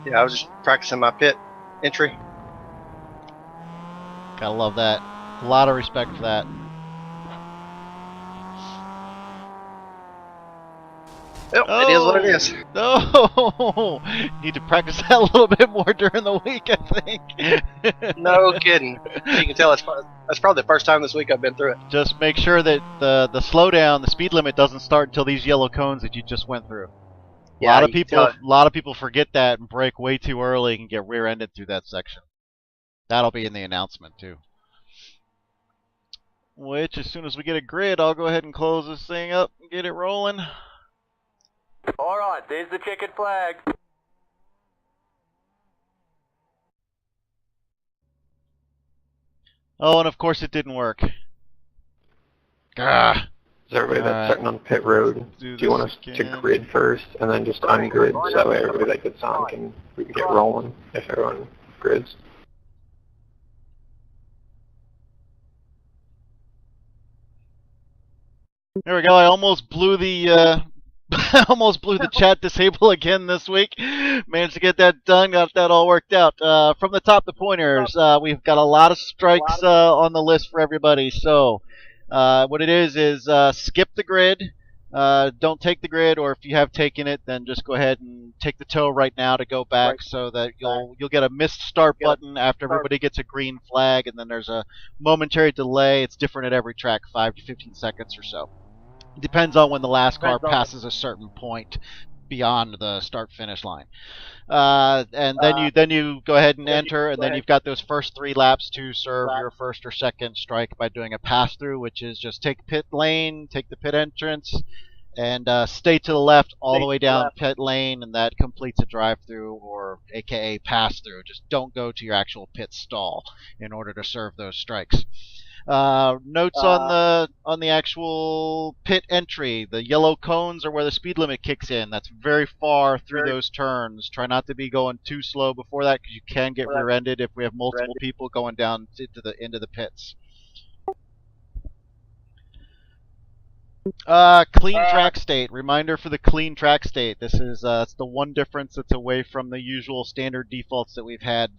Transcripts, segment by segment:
Yeah, I was just practicing my pit entry. Gotta love that. A lot of respect for that. Yep, it is what it is. No! Need to practice that a little bit more during the week, I think. No kidding. You can tell that's probably the first time this week I've been through it. Just make sure that the slowdown, the speed limit doesn't start until these yellow cones that you just went through. A Yeah, lot of you can tell it. people forget that and brake way too early and get rear-ended through that section. That'll be in the announcement too. Which, as soon as we get a grid, I'll go ahead and close this thing up and get it rolling. All right, there's the checkered flag. Oh, and of course it didn't work. Gah. Is everybody that's starting on pit road, do you want us to grid first and then just ungrid so that way everybody that gets on we can get rolling if everyone grids? There we go. I almost blew the almost blew the chat disable again this week. Managed to get that done. Got that all worked out. From the top, the pointers. We've got a lot of strikes on the list for everybody. So what it is skip the grid. Don't take the grid, or if you have taken it, then just go ahead and take the tow right now to go back, so that you'll get a missed start button after everybody gets a green flag, and then there's a momentary delay. It's different at every track, 5 to 15 seconds or so. It depends on when the last car passes a certain point beyond the start-finish line. And then you go ahead and enter, and then you've got those first 3 laps to serve your first or second strike by doing a pass-through, which is just take pit lane, take the pit entrance, and stay to the left all the way down pit lane, and that completes a drive-through, or aka pass-through. Just don't go to your actual pit stall in order to serve those strikes. Notes on the actual pit entry. The yellow cones are where the speed limit kicks in. That's very far through those turns. Try not to be going too slow before that, because you can get rear-ended if we have multiple people going down into the pits. Clean track state. Reminder for the clean track state. This is it's the one difference that's away from the usual standard defaults that we've had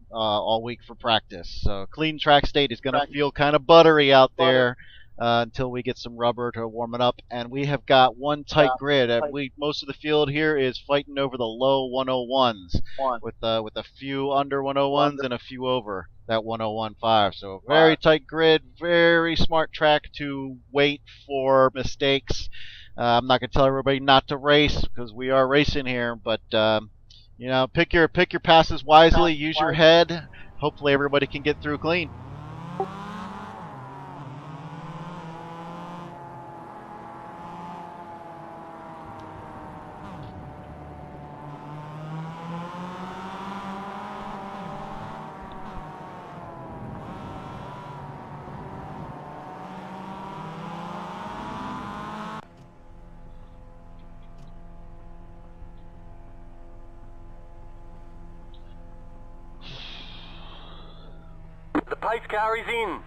all week for practice. So clean track state is going to feel kind of buttery out there until we get some rubber to warm it up. And we have got one tight grid. Most of the field here is fighting over the low 101s with a few under 101s and a few over that 101.5. So very tight grid, very smart track to wait for mistakes. I'm not going to tell everybody not to race, because we are racing here, but you know, pick your passes wisely, use your head. Hopefully everybody can get through clean. The pace car is in.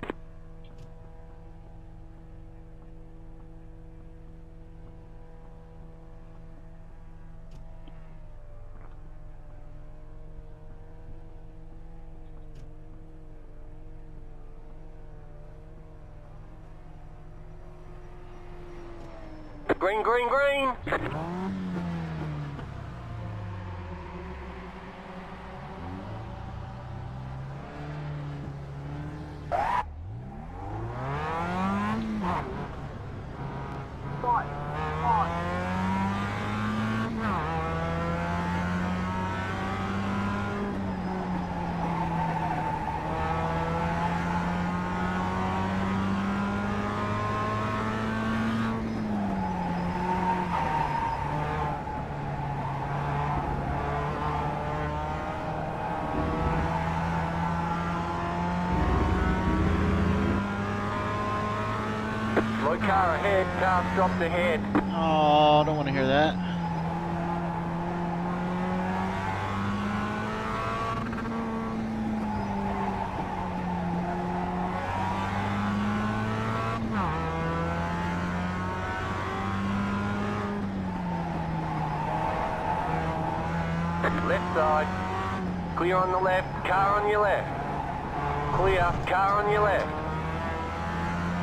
Green, green, green. Slow car ahead, car dropped ahead. Oh, don't want to hear that. left side. Clear on the left, car on your left. Clear, car on your left.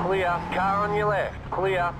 Clear, car on your left. Clear.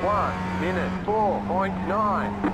One minute 4.9.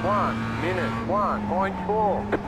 One minute 1.4.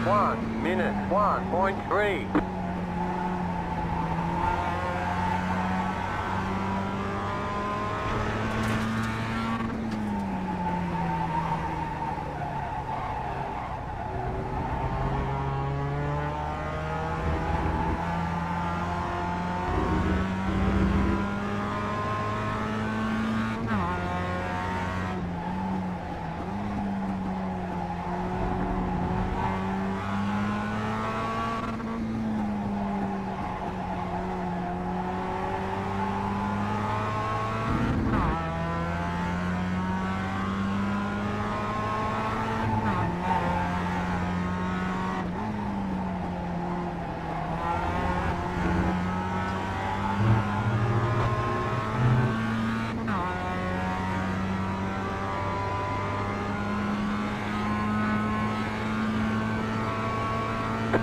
One minute 1.3.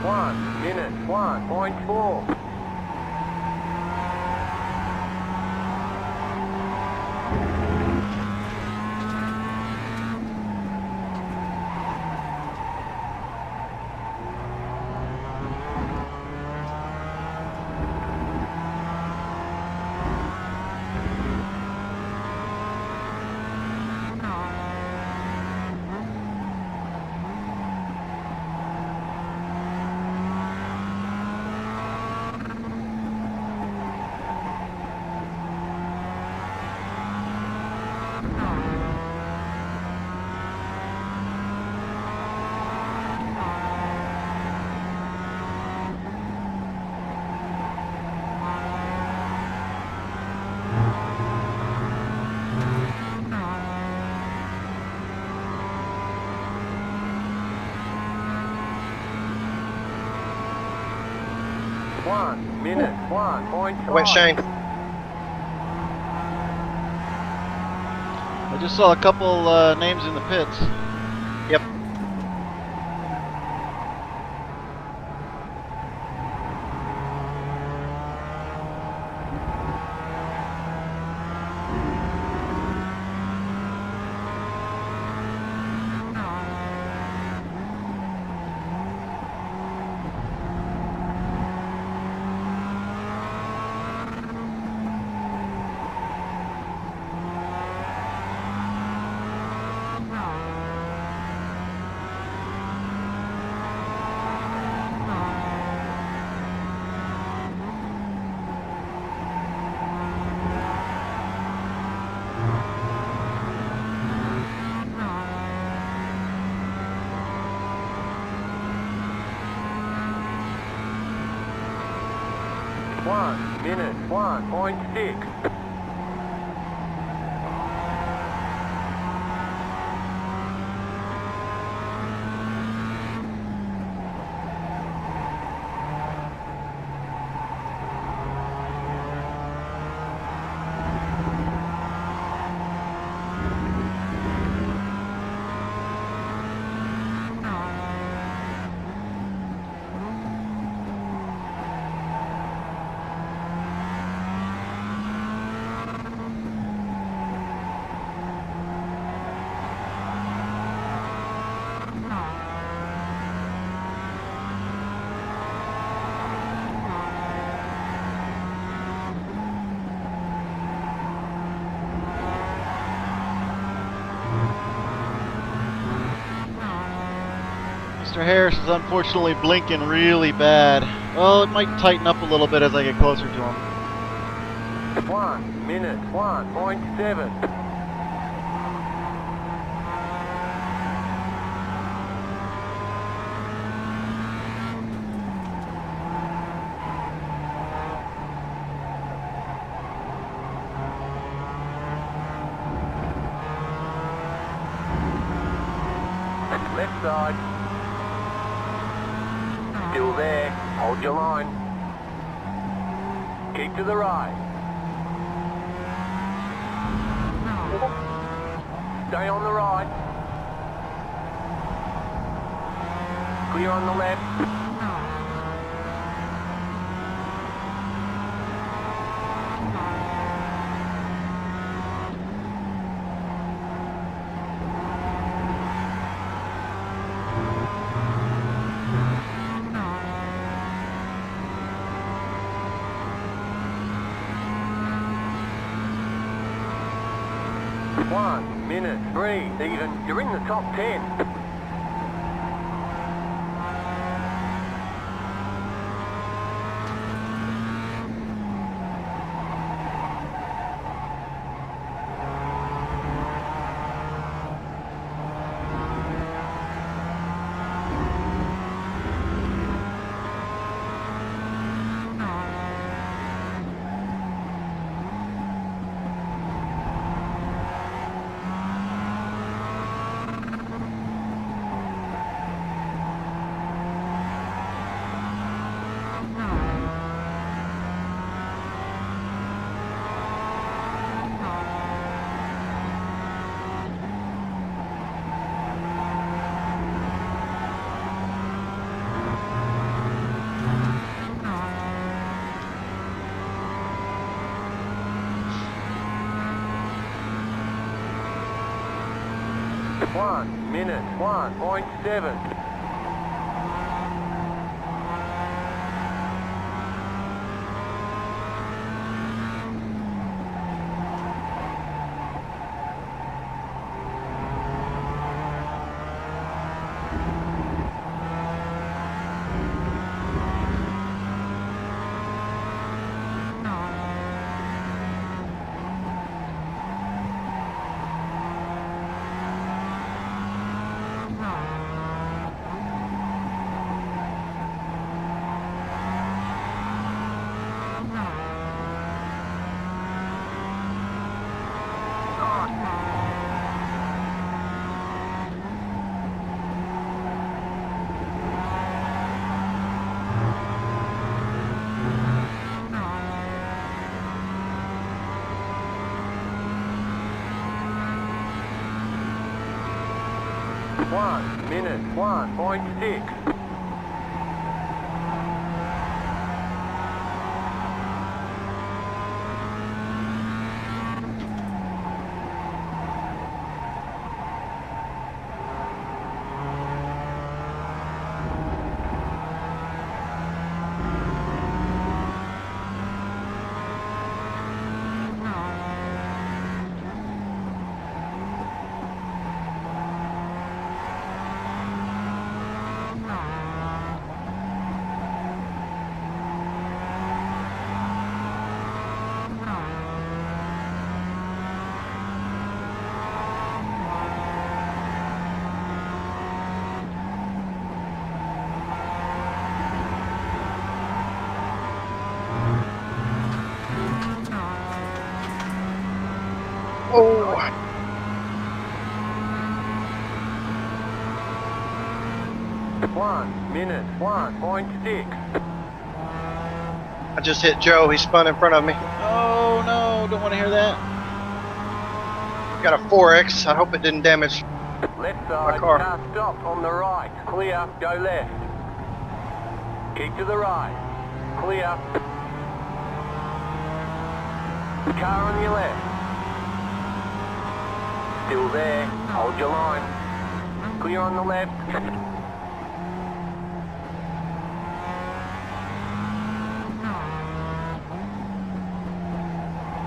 One minute 1.4. 1 minute 1.5. Went Shane. I just saw a couple names in the pits. Yep. Minute 1.6. Mr. Harris is unfortunately blinking really bad. Well, it might tighten up a little bit as I get closer to him. 1 minute 1.7. Left side. Still there. Hold your line. Keep to the right. Stay on the right. Clear on the left. One minute 3 even. You're in the top 10. One minute 1.7. 1 minute 1.6. Oh, 1 minute 1.6. I just hit Joe. He spun in front of me. Oh no, don't want to hear that. Got a 4X. I hope it didn't damage. Left side, car. car stopped on the right. Clear, go left. Keep to the right. Clear. Car on your left. Still there. Hold your line. Clear on the left.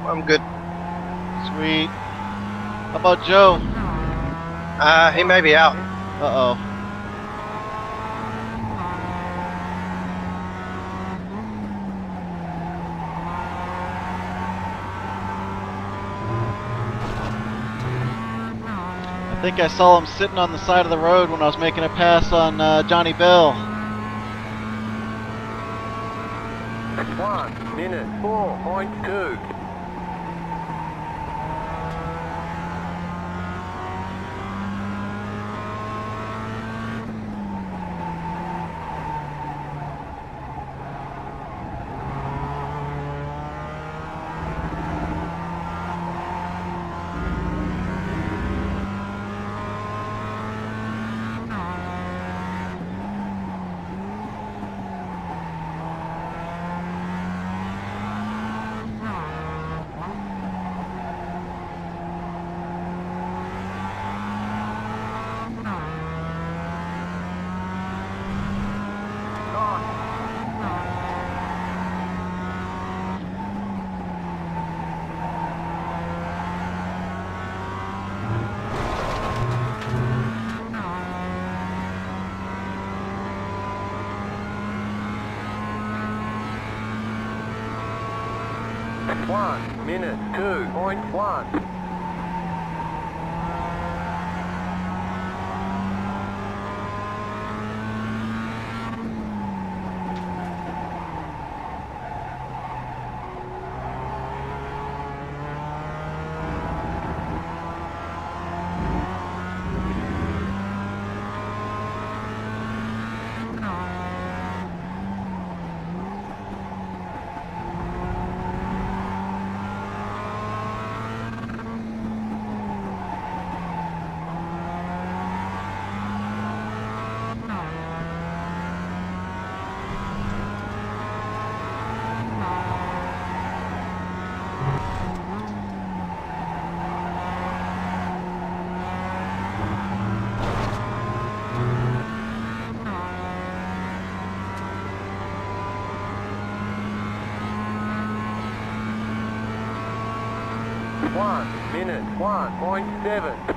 I'm good. Sweet. How about Joe? He may be out. Uh-oh. I think I saw him sitting on the side of the road when I was making a pass on Johnny Bell. 1 minute 4.2. One minute 2.1. One minute 1.7.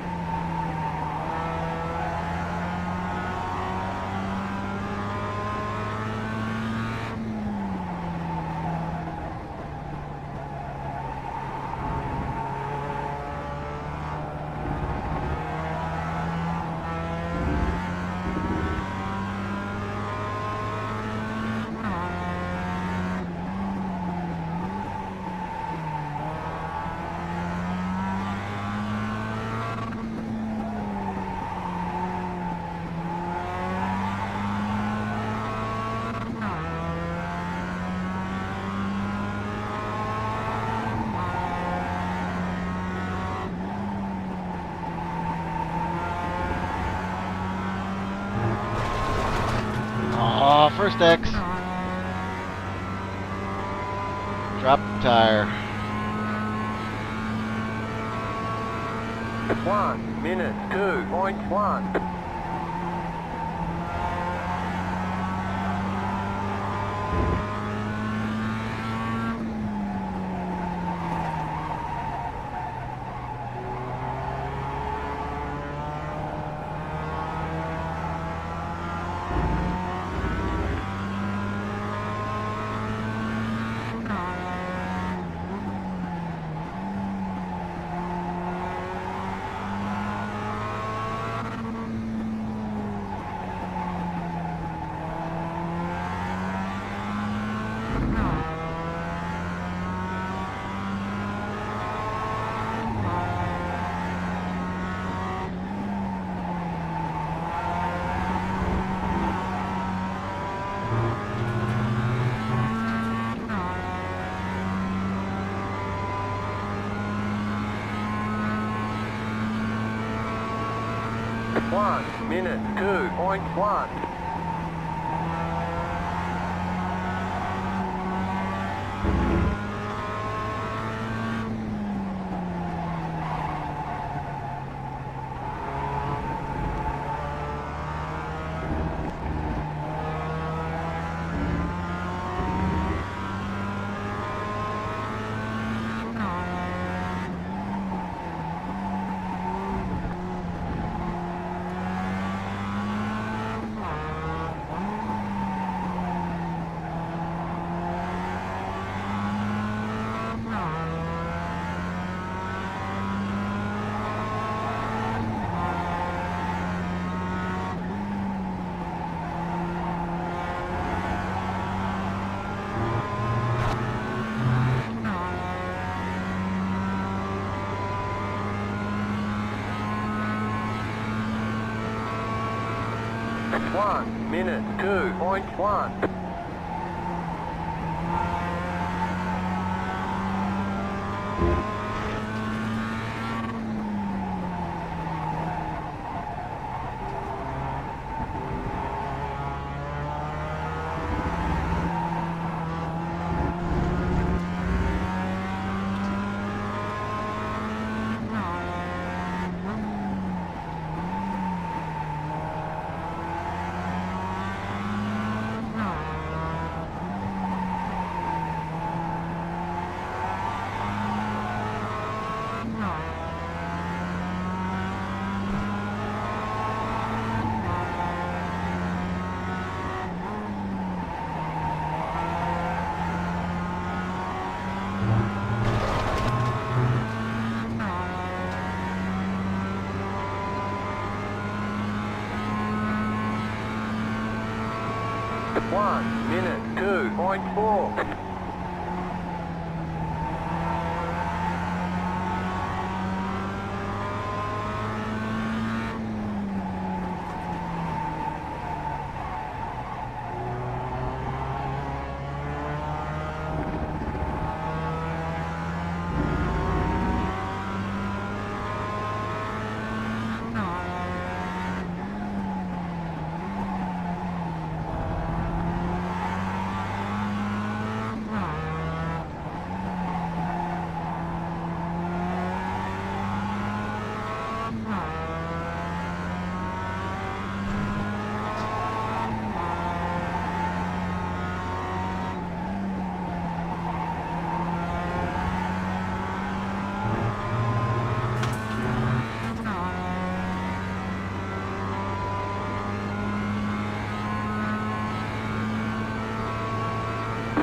First X. Drop the tire. 1 minute 2.1. One minute 2.1. One minute 2.1. One minute 2.4.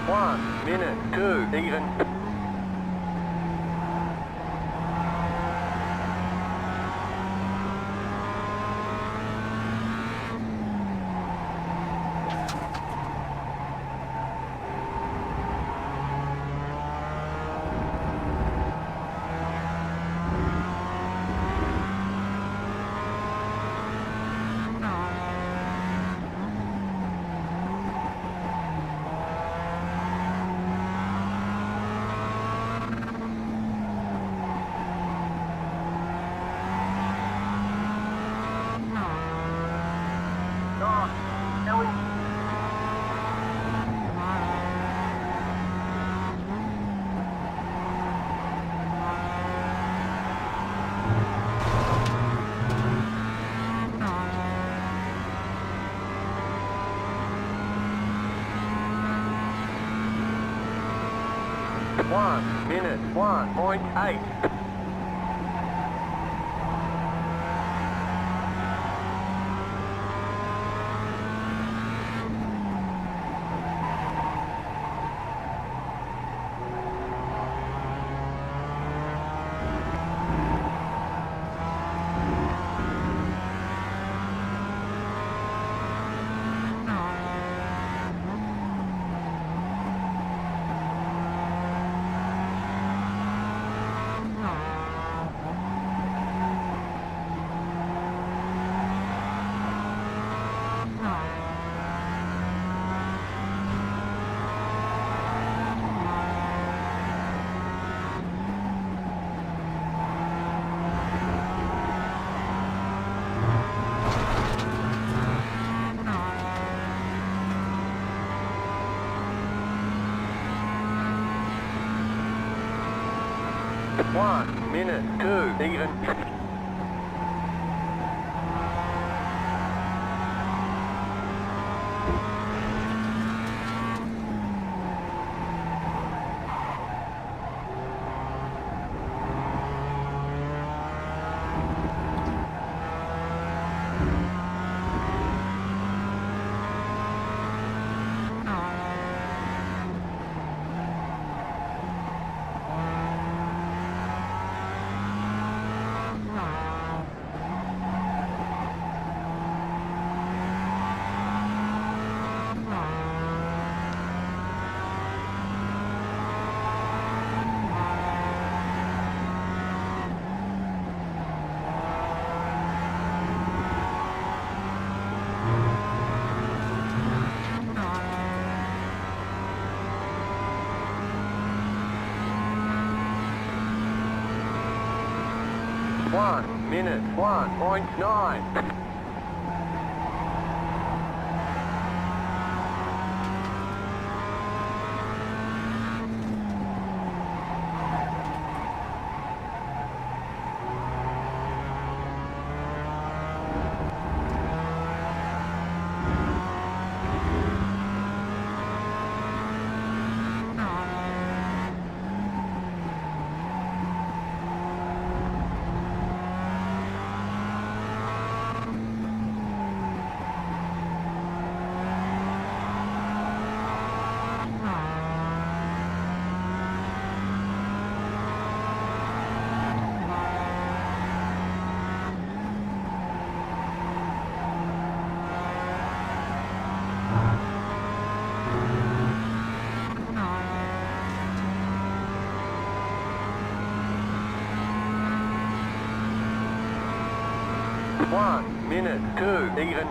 One minute 2 even. 1 minute 1.8. One minute 2 even. One minute 1.9. One minute 2 even.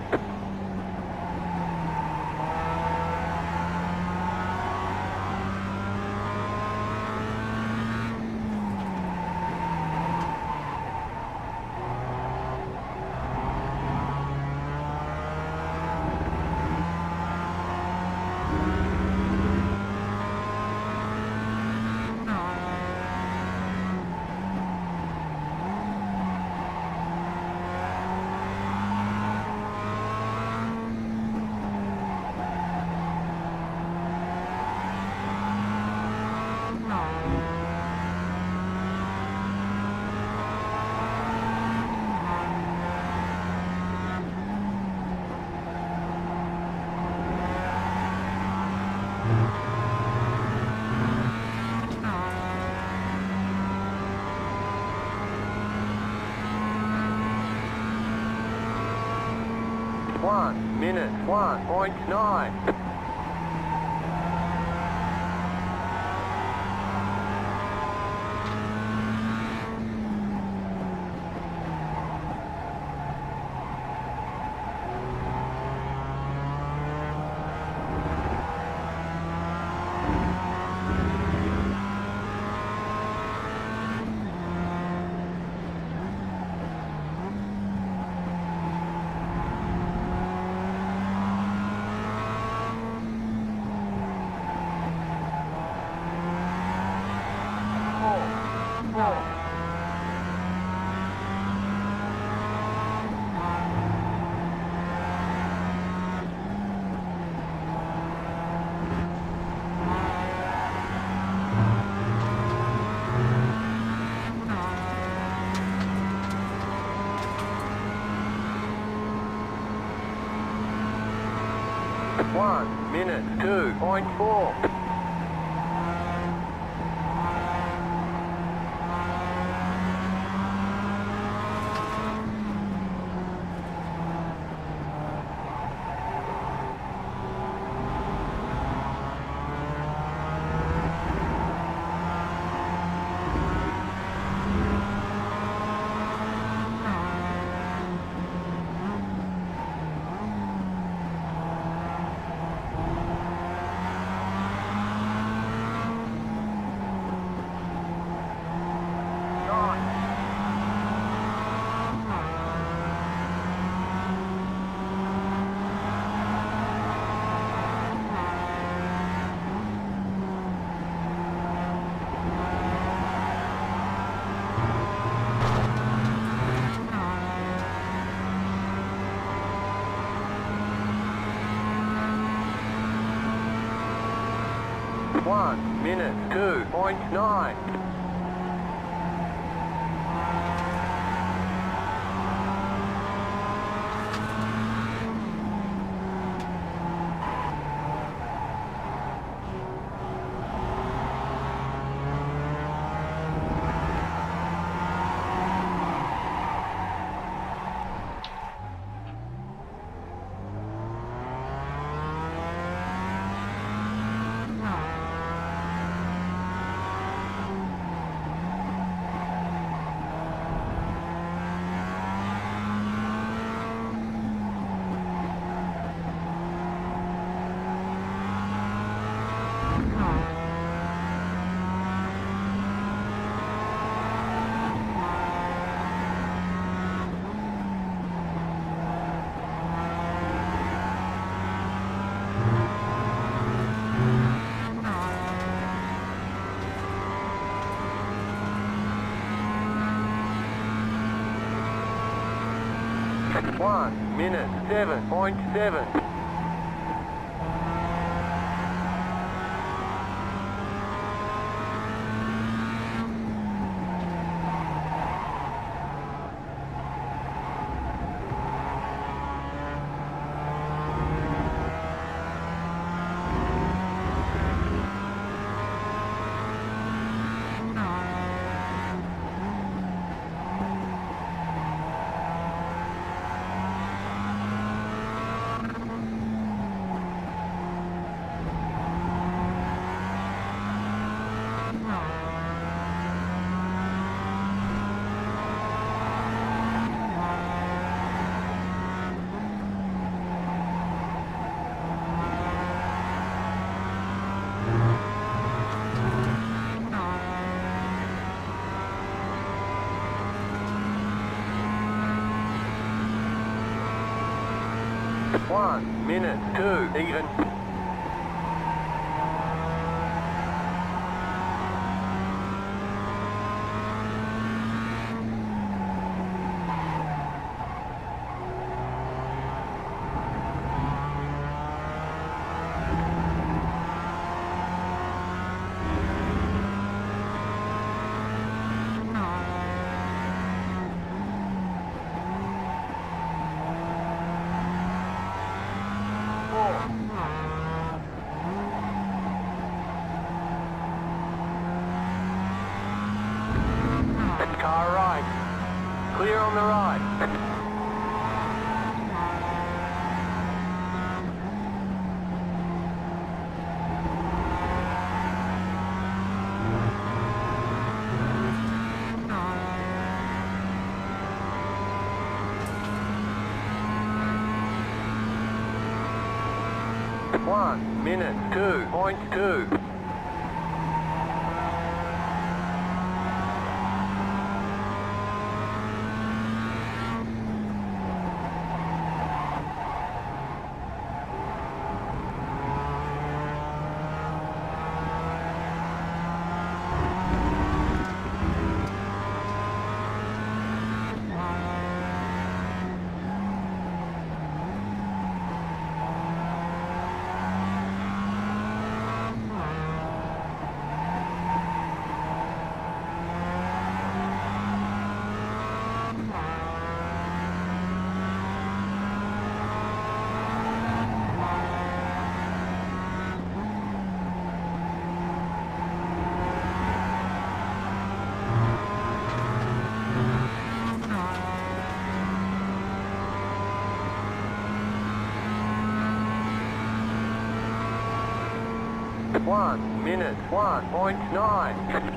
One minute 1.9. 1 minute 2.4. One minute 2.9. One minute 7.7. One minute 2 even. Car right. Clear on the right. One minute 2.2. 1 minute 1.9.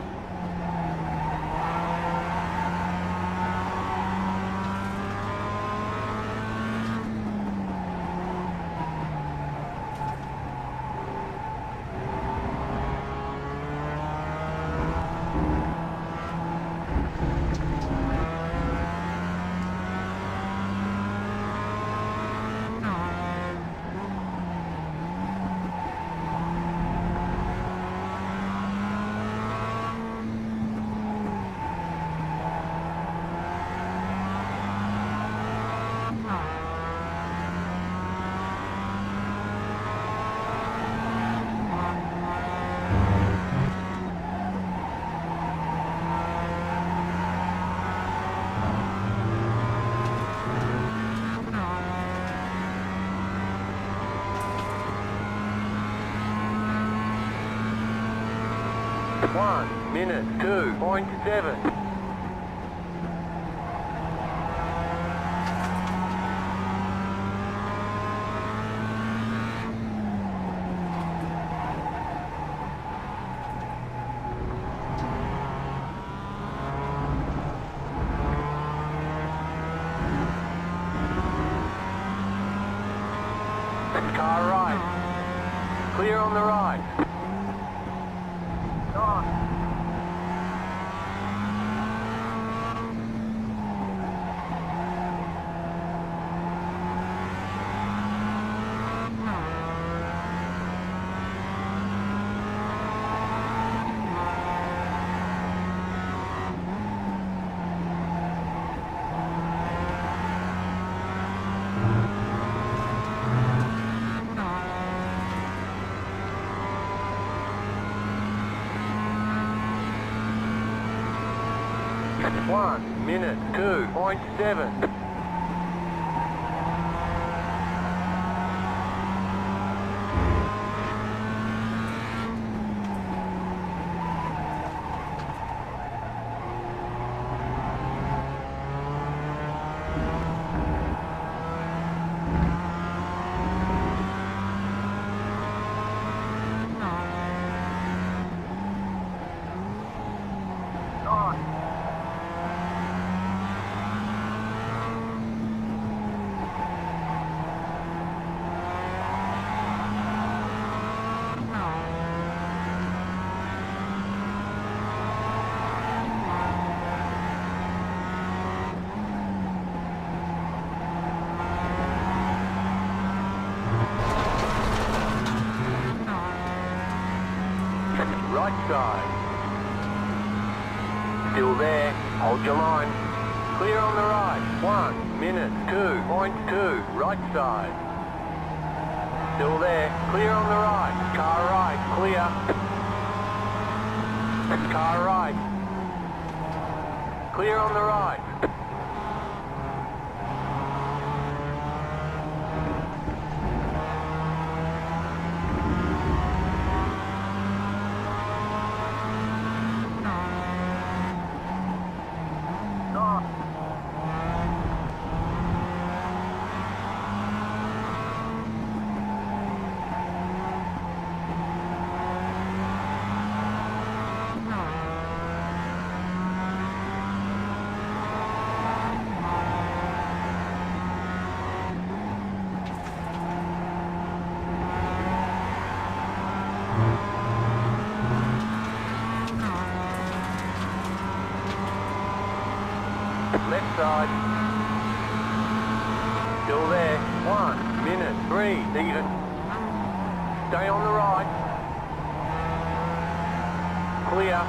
Minute 2.7. Car right. Clear on the right. One minute 2.7. Right side. Still there. Hold your line. Clear on the right. 1 minute 2.2. Right side. Still there. Clear on the right. Car right. Clear. Car right. Clear on the right. Left side. Still there. 1 minute 3. Even. Stay on the right. Clear.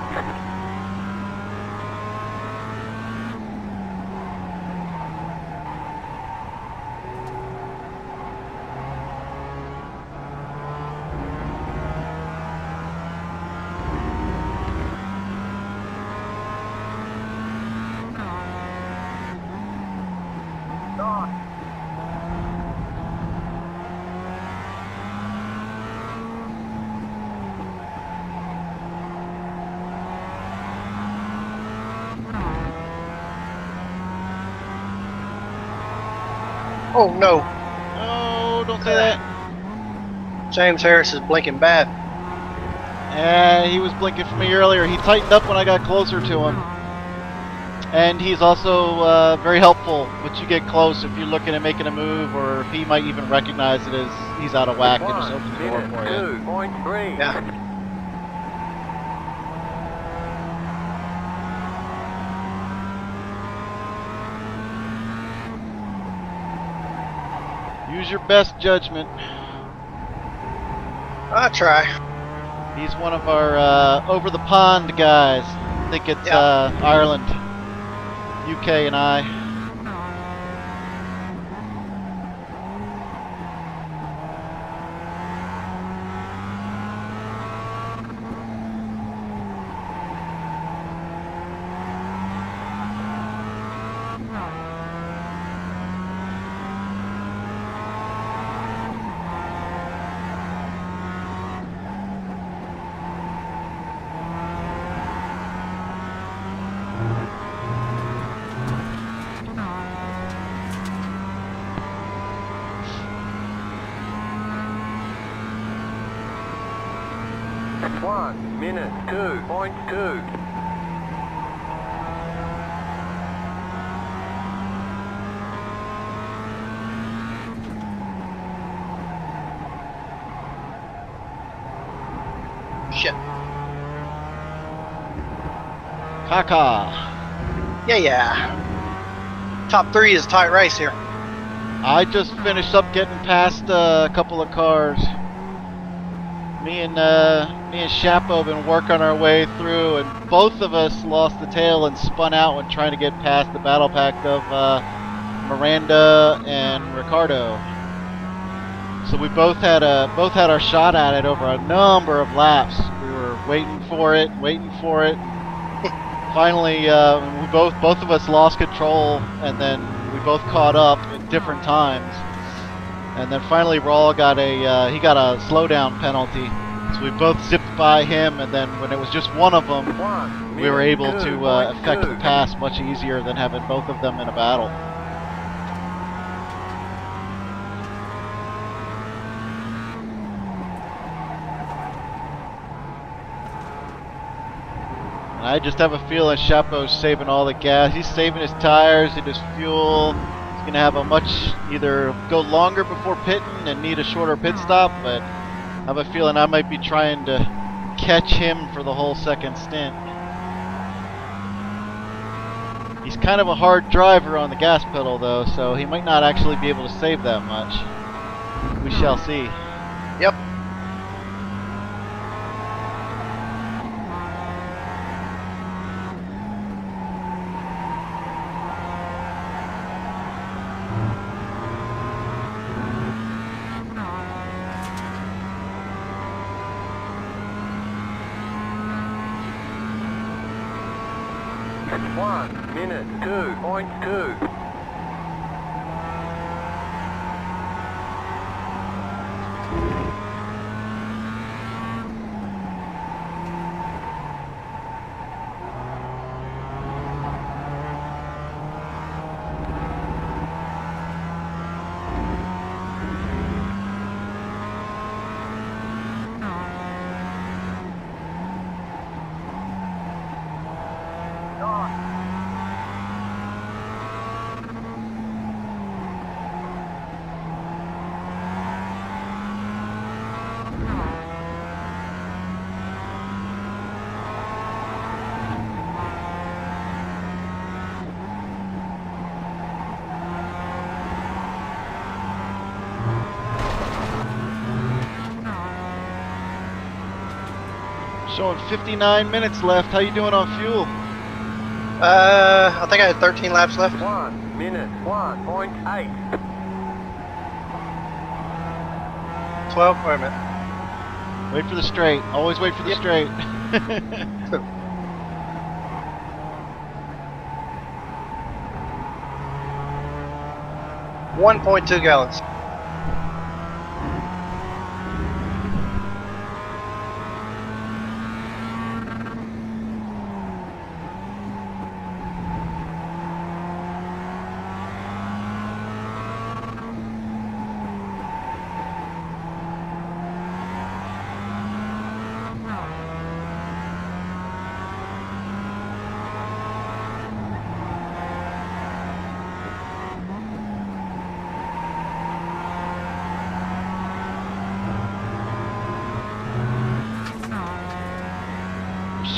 Oh no! Oh, don't say that. James Harris is blinking bad. He was blinking for me earlier. He tightened up when I got closer to him. And he's also very helpful once you get close if you're looking at making a move, or if he might even recognize it as he's out of whack and just open the door for you. 2.3. Yeah. Use your best judgment. I try. He's one of our over the pond guys. I think it's Ireland, UK, and I. One minute 2.2. Shit. Kaka. Yeah. Top 3 is a tight race here. I just finished up getting past a couple of cars. Me and Shapo have been working our way through, and both of us lost the tail and spun out when trying to get past the battle pack of Miranda and Ricardo. So we both had our shot at it over a number of laps. We were waiting for it. Finally, both of us lost control, and then we both caught up at different times. And then finally, Raul got a slowdown penalty. So we both zipped by him, and then when it was just one of them, we were able to effect the pass much easier than having both of them in a battle. And I just have a feeling Chapeau's saving all the gas. He's saving his tires and his fuel. He's going to have a either go longer before pitting and need a shorter pit stop, but I have a feeling I might be trying to catch him for the whole second stint. He's kind of a hard driver on the gas pedal though, so he might not actually be able to save that much. We shall see. Yep. One minute 2.2. Showing 59 minutes left. How you doing on fuel? I think I had 13 laps left. 1 minute 1.8. 12, wait a minute. Wait for the straight. Always wait for the straight. 1.2 gallons.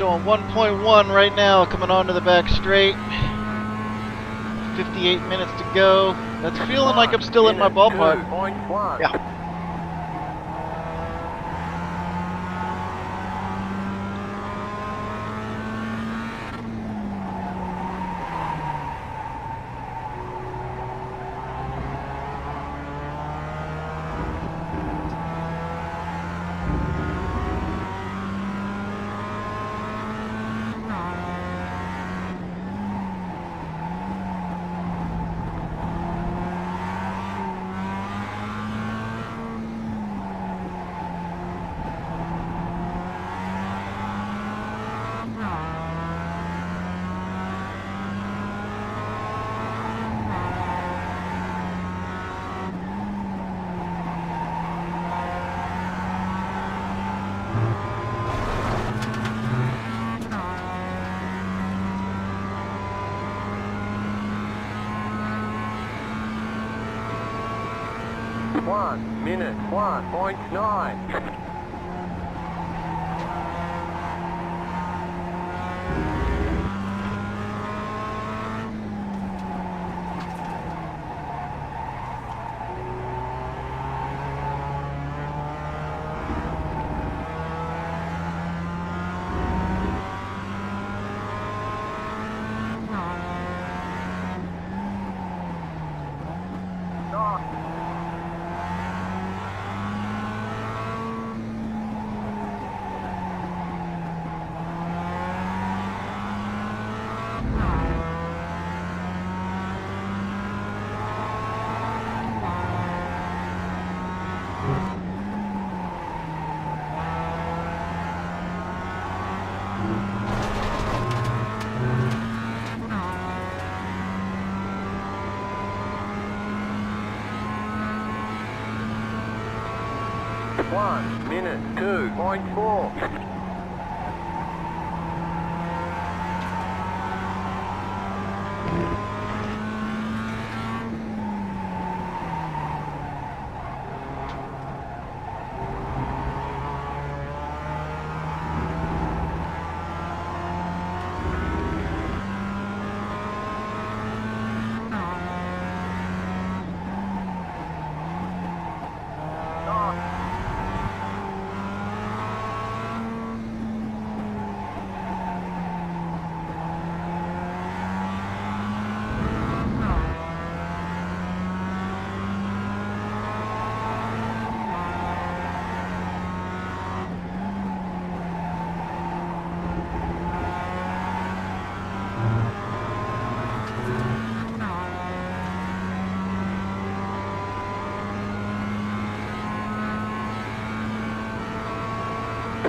showing 1.1 right now, coming onto the back straight. 58 minutes to go. That's feeling like I'm still in my ballpark. 2.1. Yeah. One minute, 1.9. One minute, 2.4.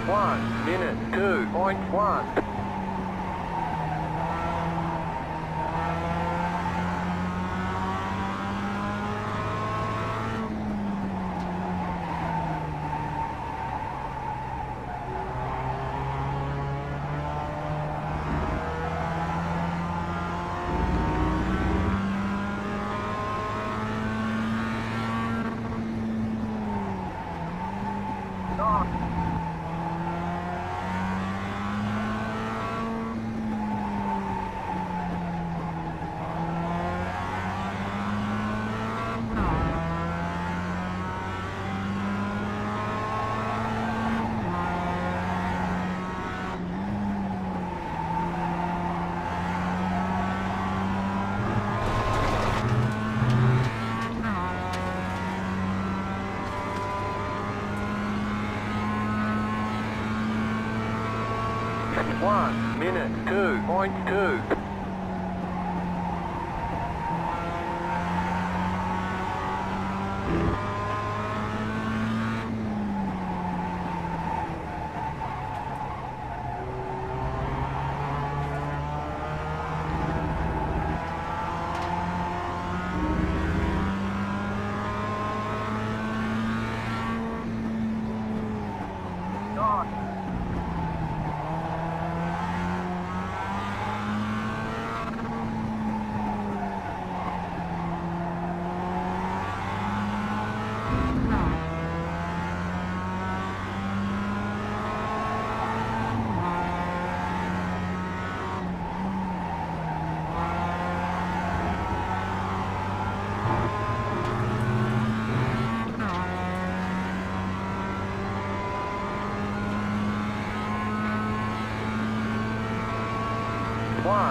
One minute, 2.1. One minute, 2.2.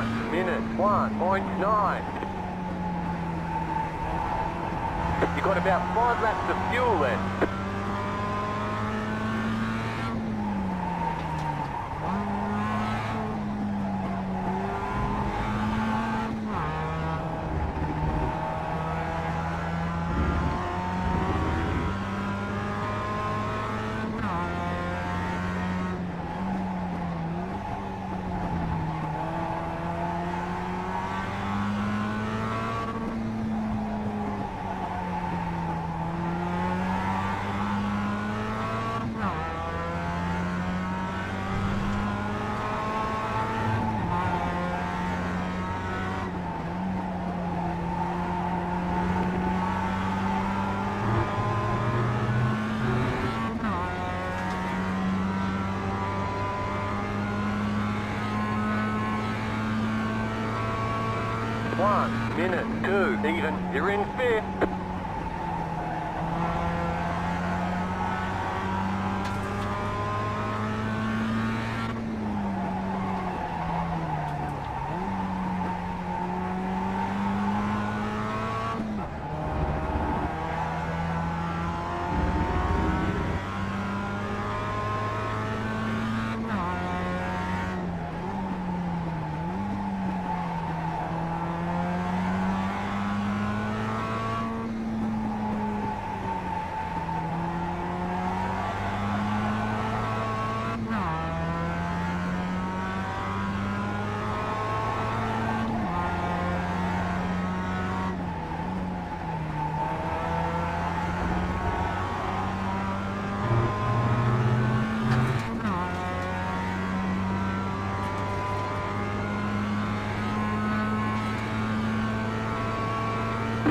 1 minute 1.9. You've got about 5 laps of fuel left. One minute 2 even. You're in 5th.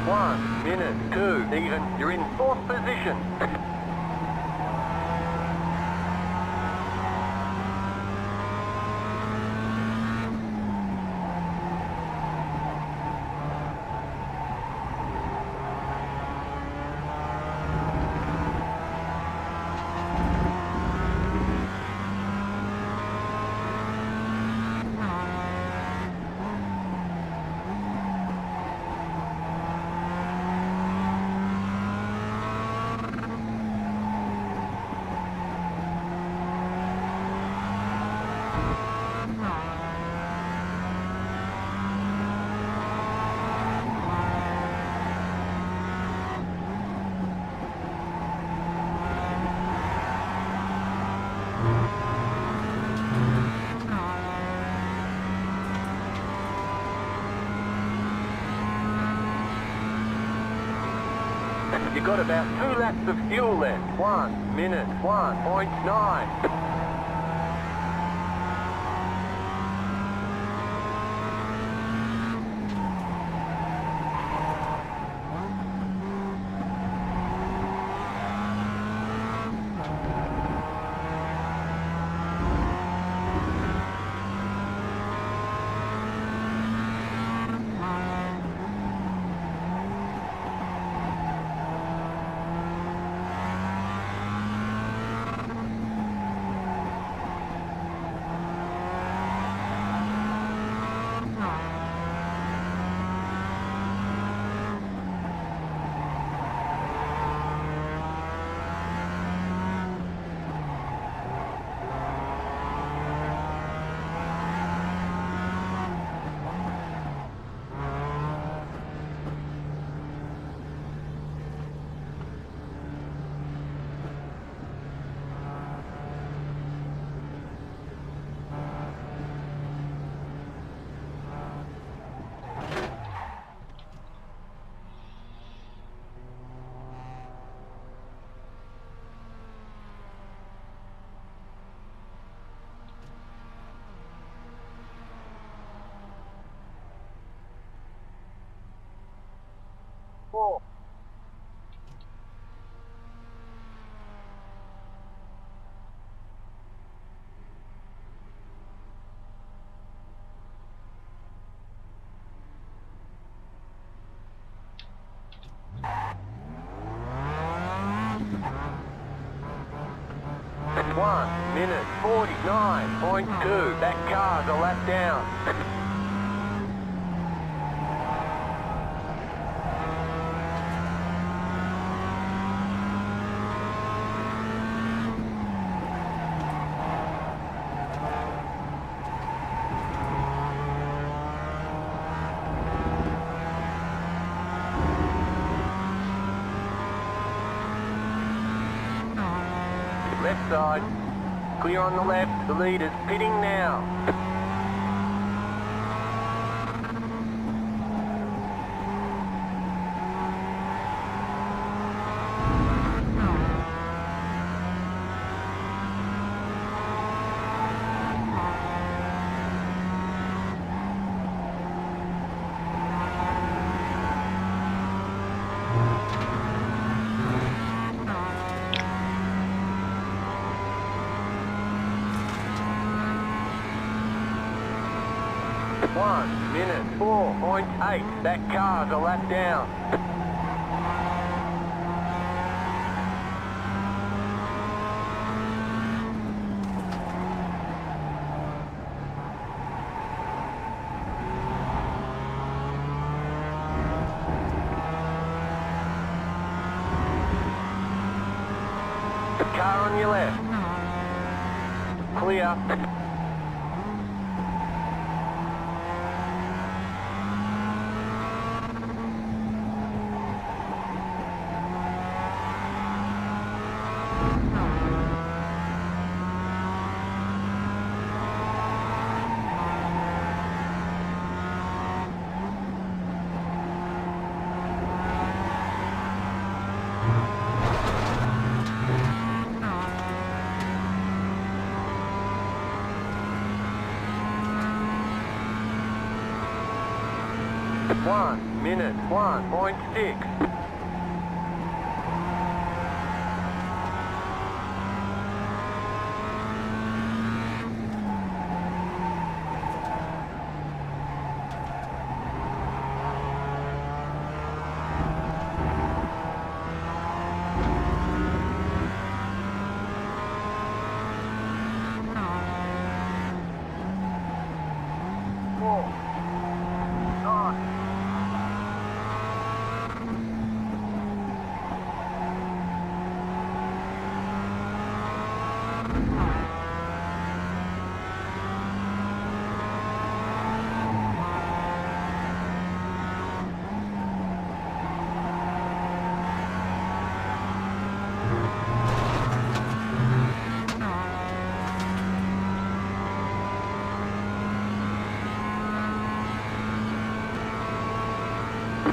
One minute 2 even. You're in 4th position. You've got about 2 laps of fuel left. 1 minute 1.9. One minute 49.2. That car's a lap down. left side. Clear on the left, the leaders pitting now. One minute 4.8. That car's a lap down. Car on your left. Clear. One minute 1.6.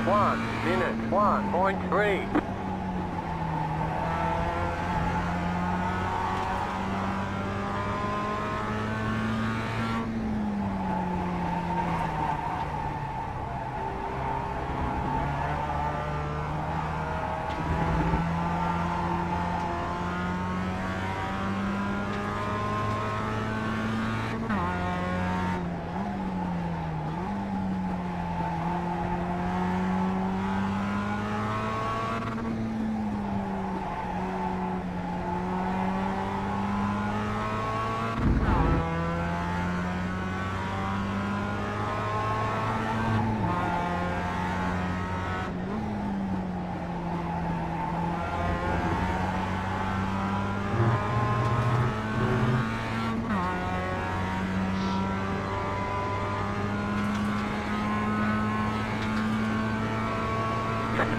One minute 1.3.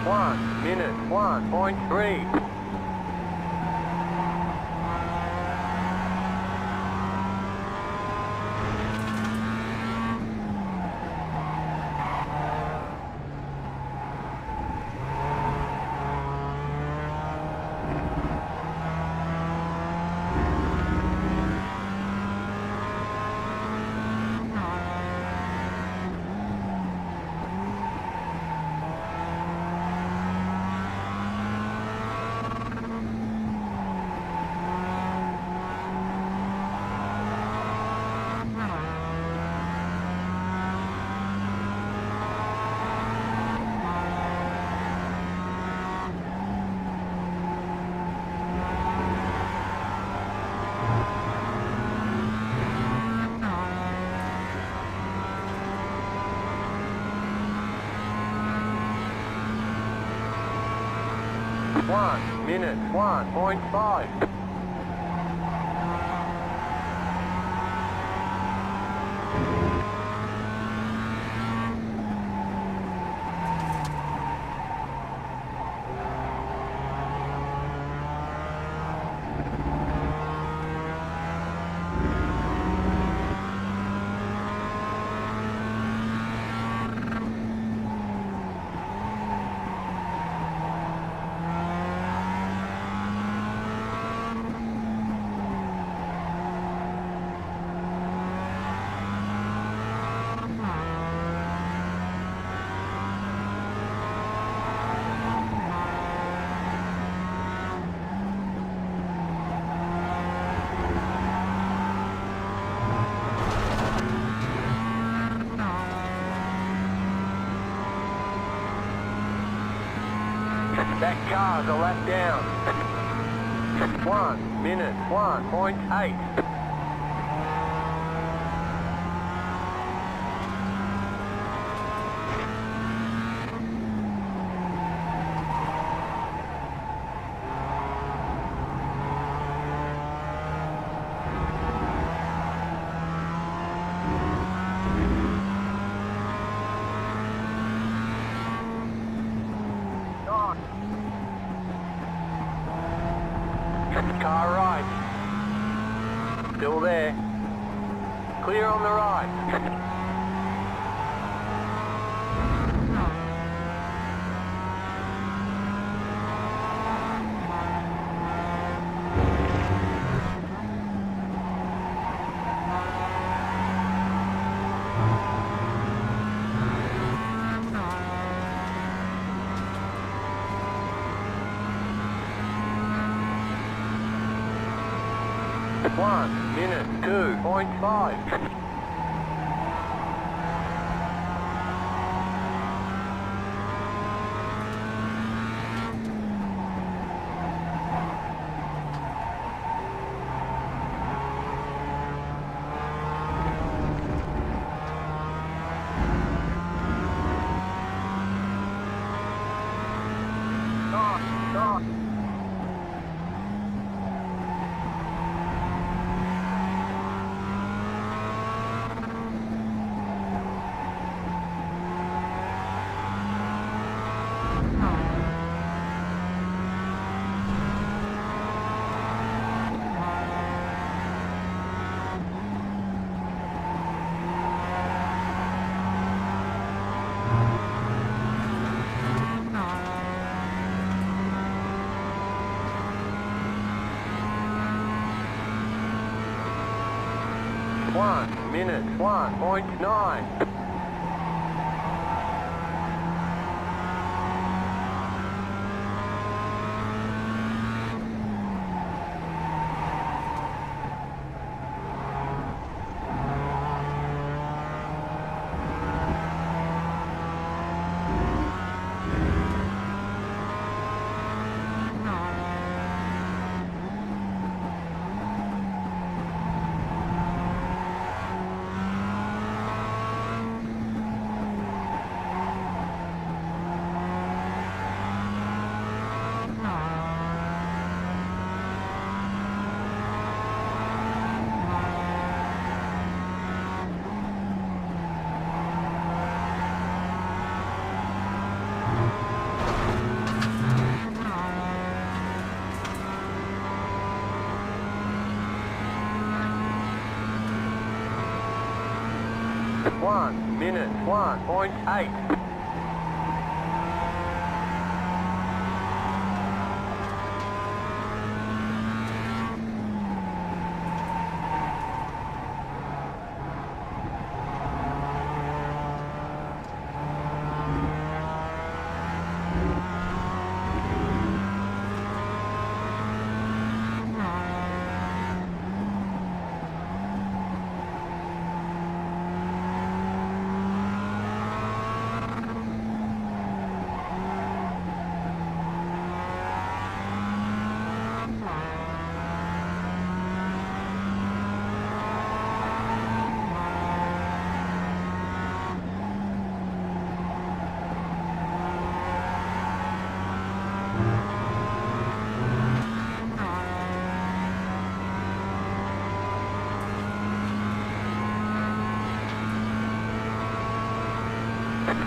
One minute 1.3. One minute 1.5. That car's a lap down. 1 minute 1.8. Car right. Still there. Clear on the right. 1 minute 2.5. Stop. 1 minute 1.9. One minute 1.8.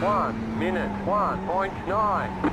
One minute 1.9.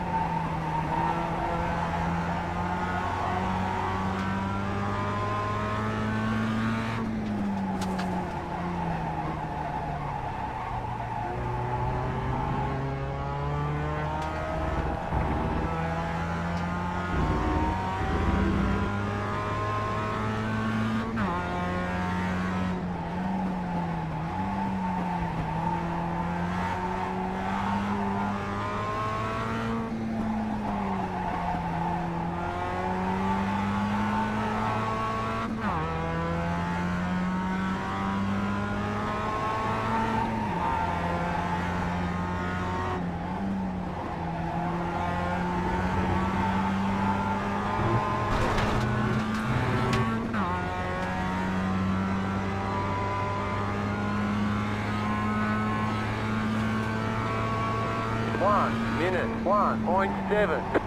1 minute 1.7.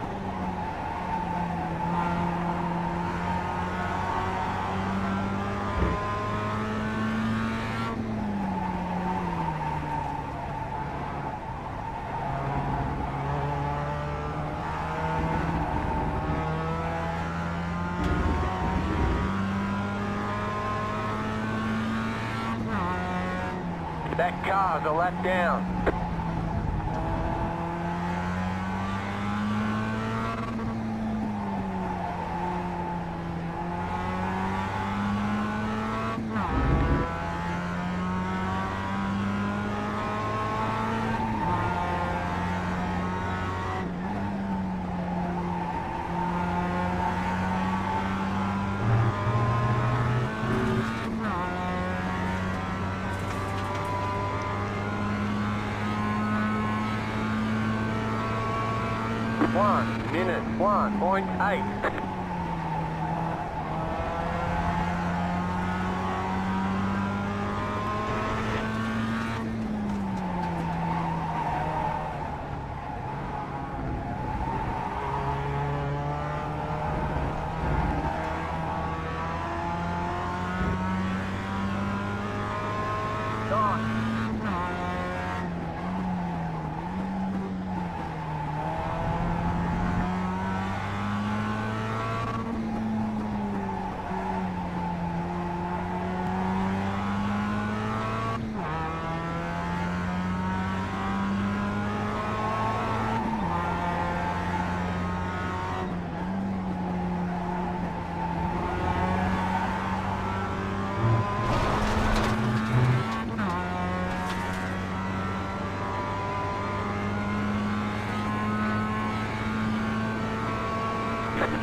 That car's a lap down. One minute 1.8.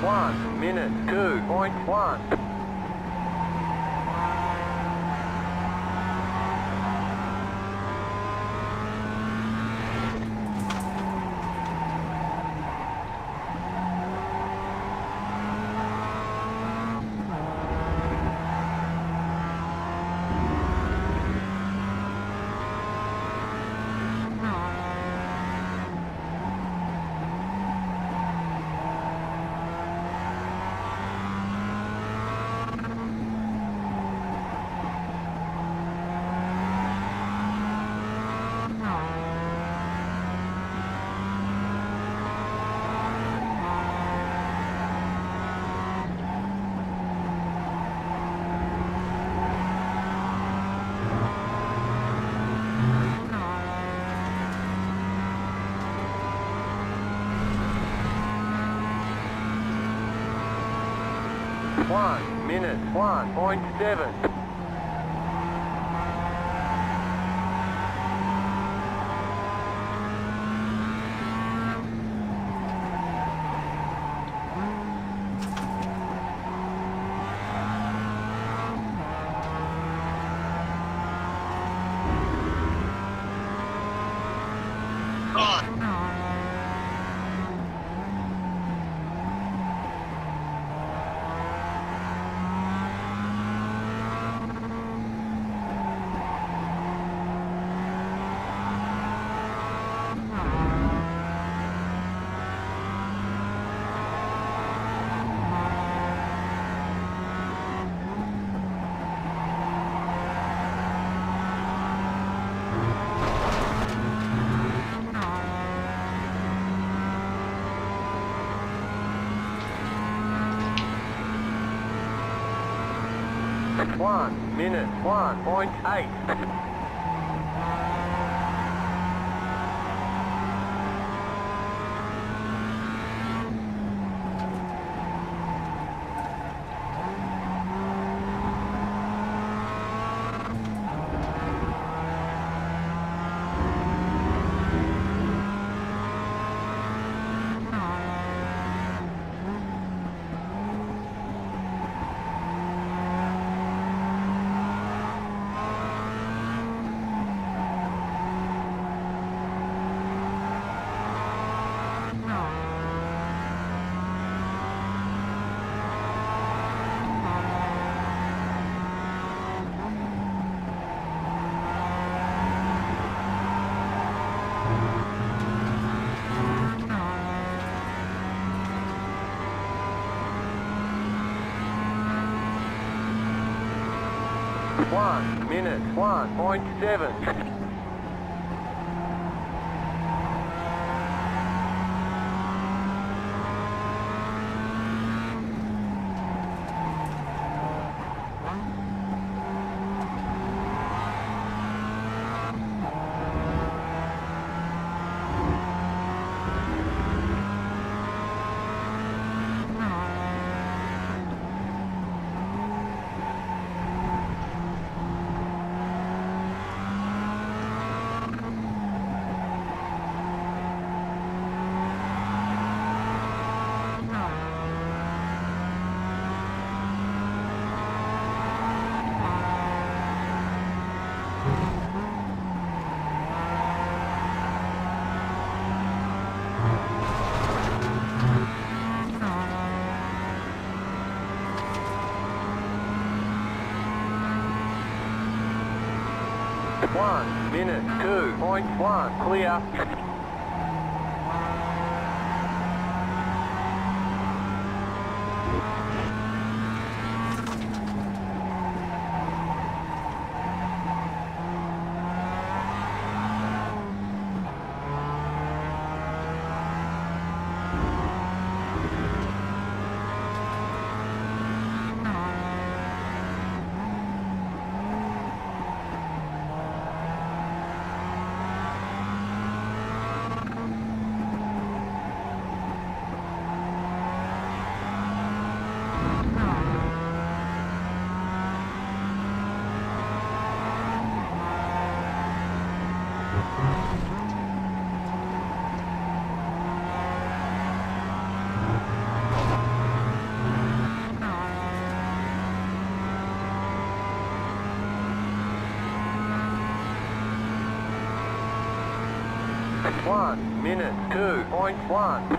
One minute 2.1. One minute 1.7. One minute 1.8. 1 minute 1.7. 1 minute 2.1 clear. One minute 2.1.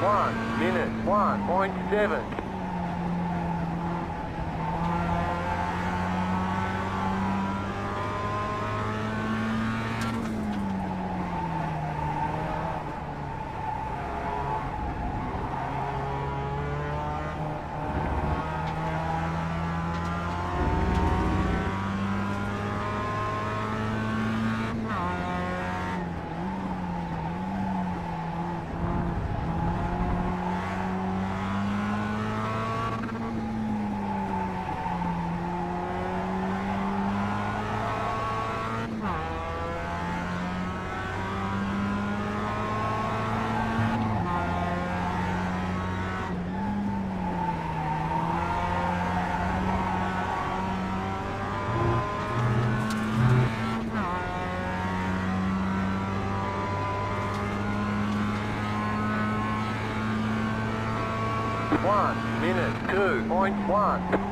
One minute 1.7. One minute 2.1.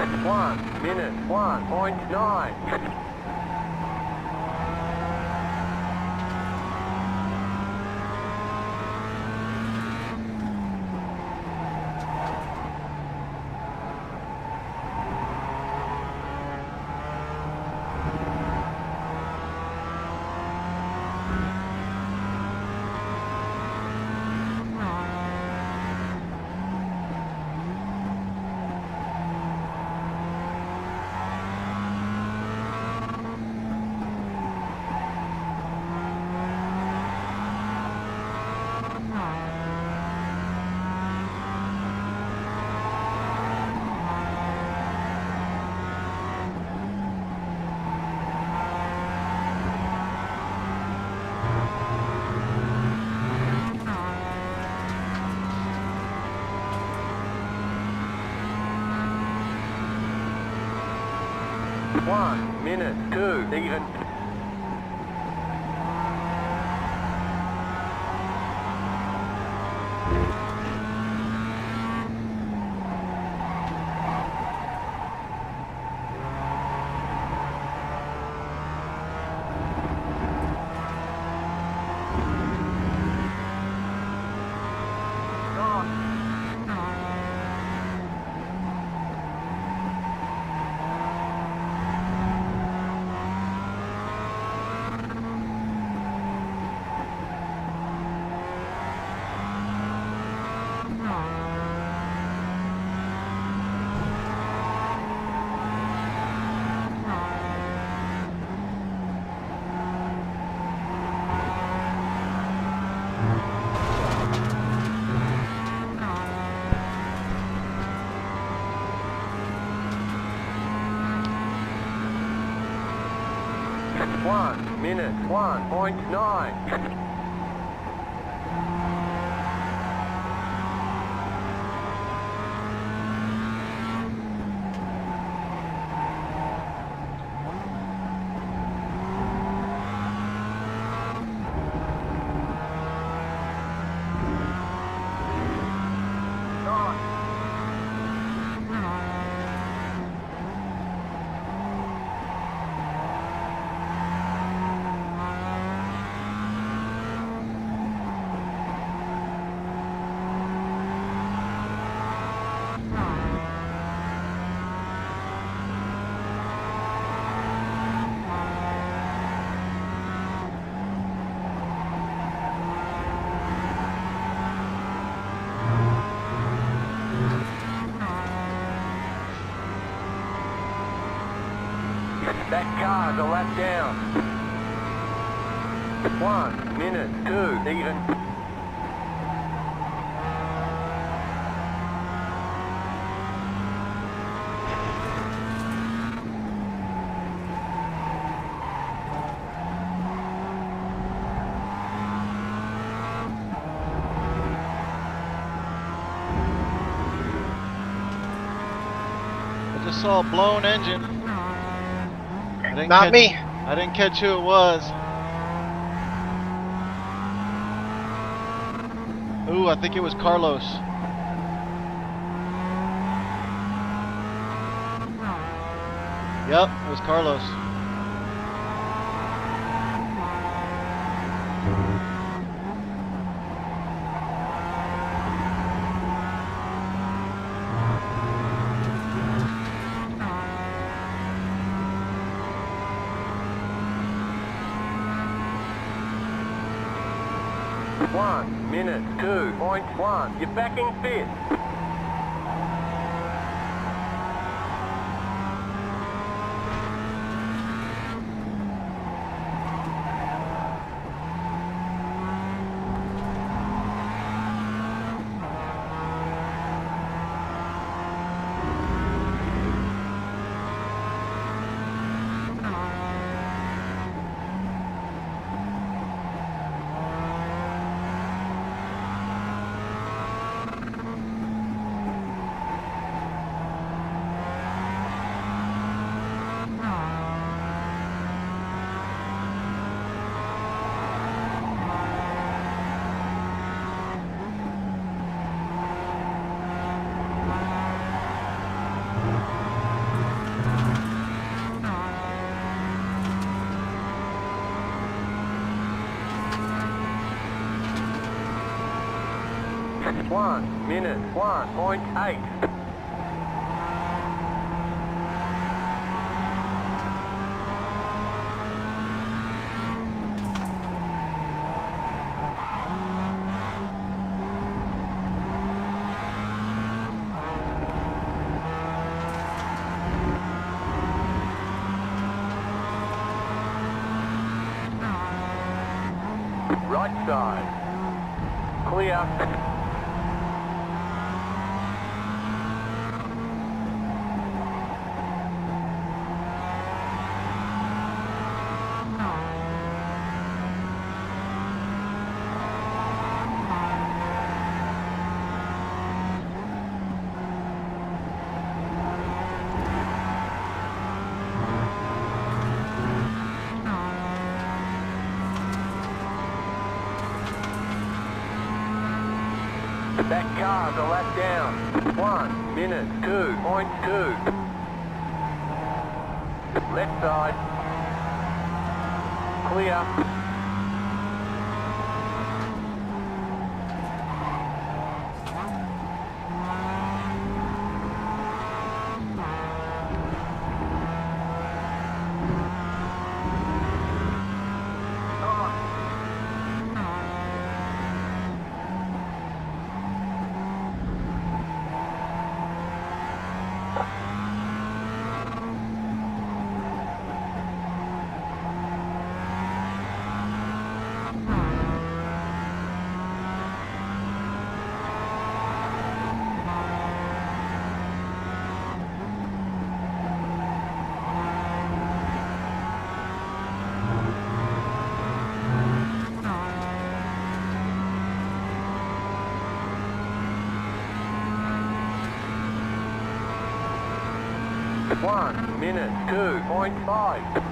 1 minute 1.9. 1 minute 2 even. One minute 1.9. That car's a lap down. 1 minute 2 even. I just saw a blown engine. Not me. I didn't catch who it was. Ooh, I think it was Carlos. Yep, it was Carlos. One minute 2.1. You're back in fifth. 1 minute 1.8. Right side. Clear. That car's a lap down. 1 minute 2.2. Left side. Clear. One minute 2.5.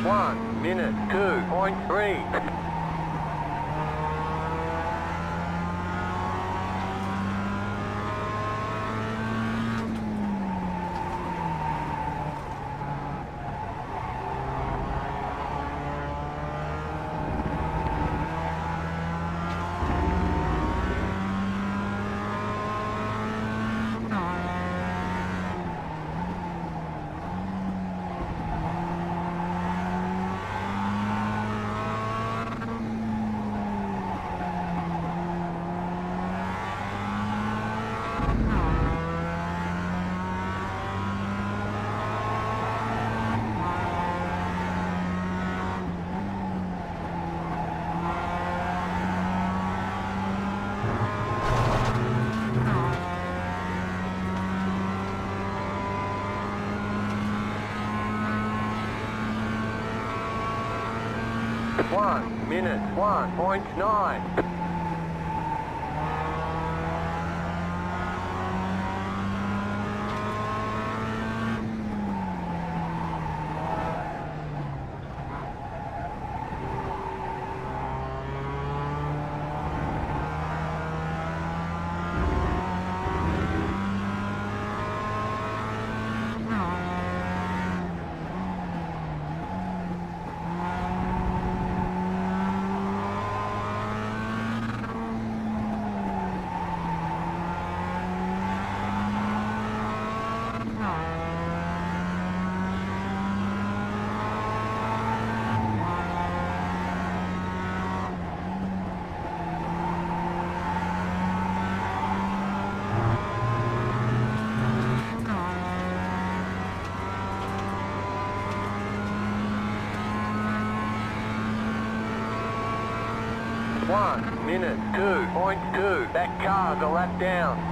One minute 2.3. One minute 1.9. minute 2.2. That car's a lap down.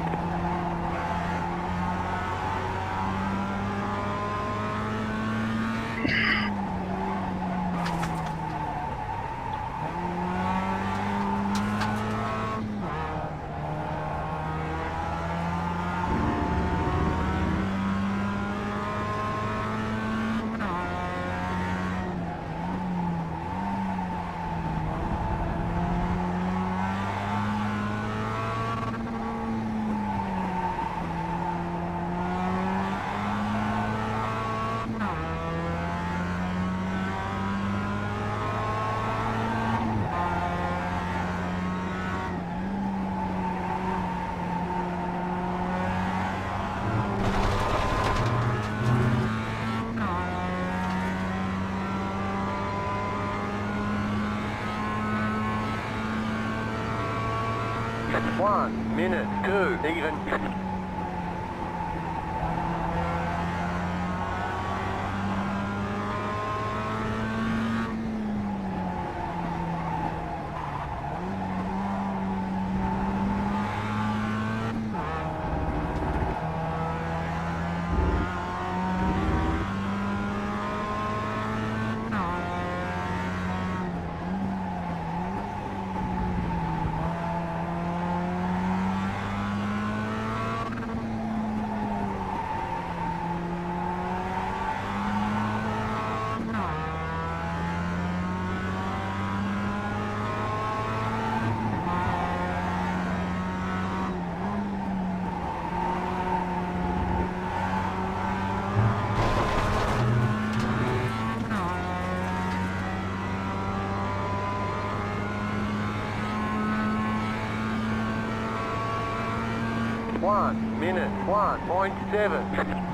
One minute 2 even. One minute 1.7.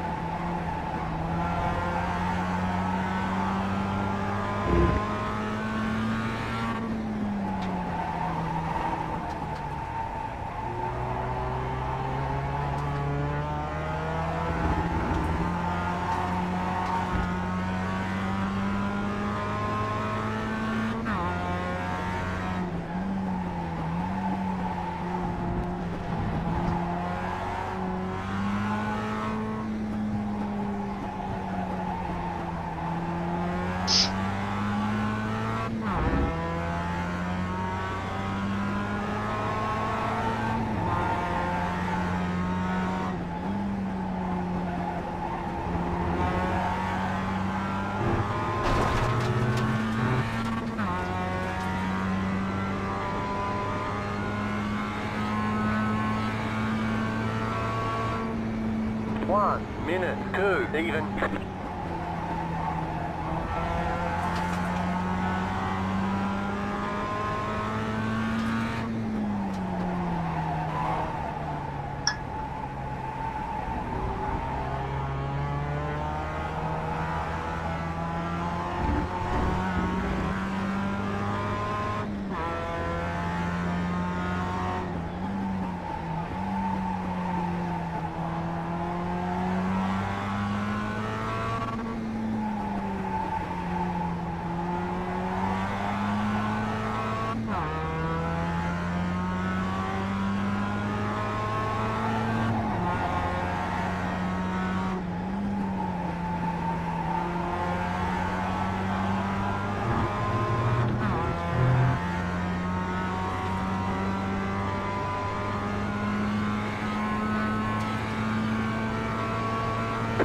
One minute 2 even.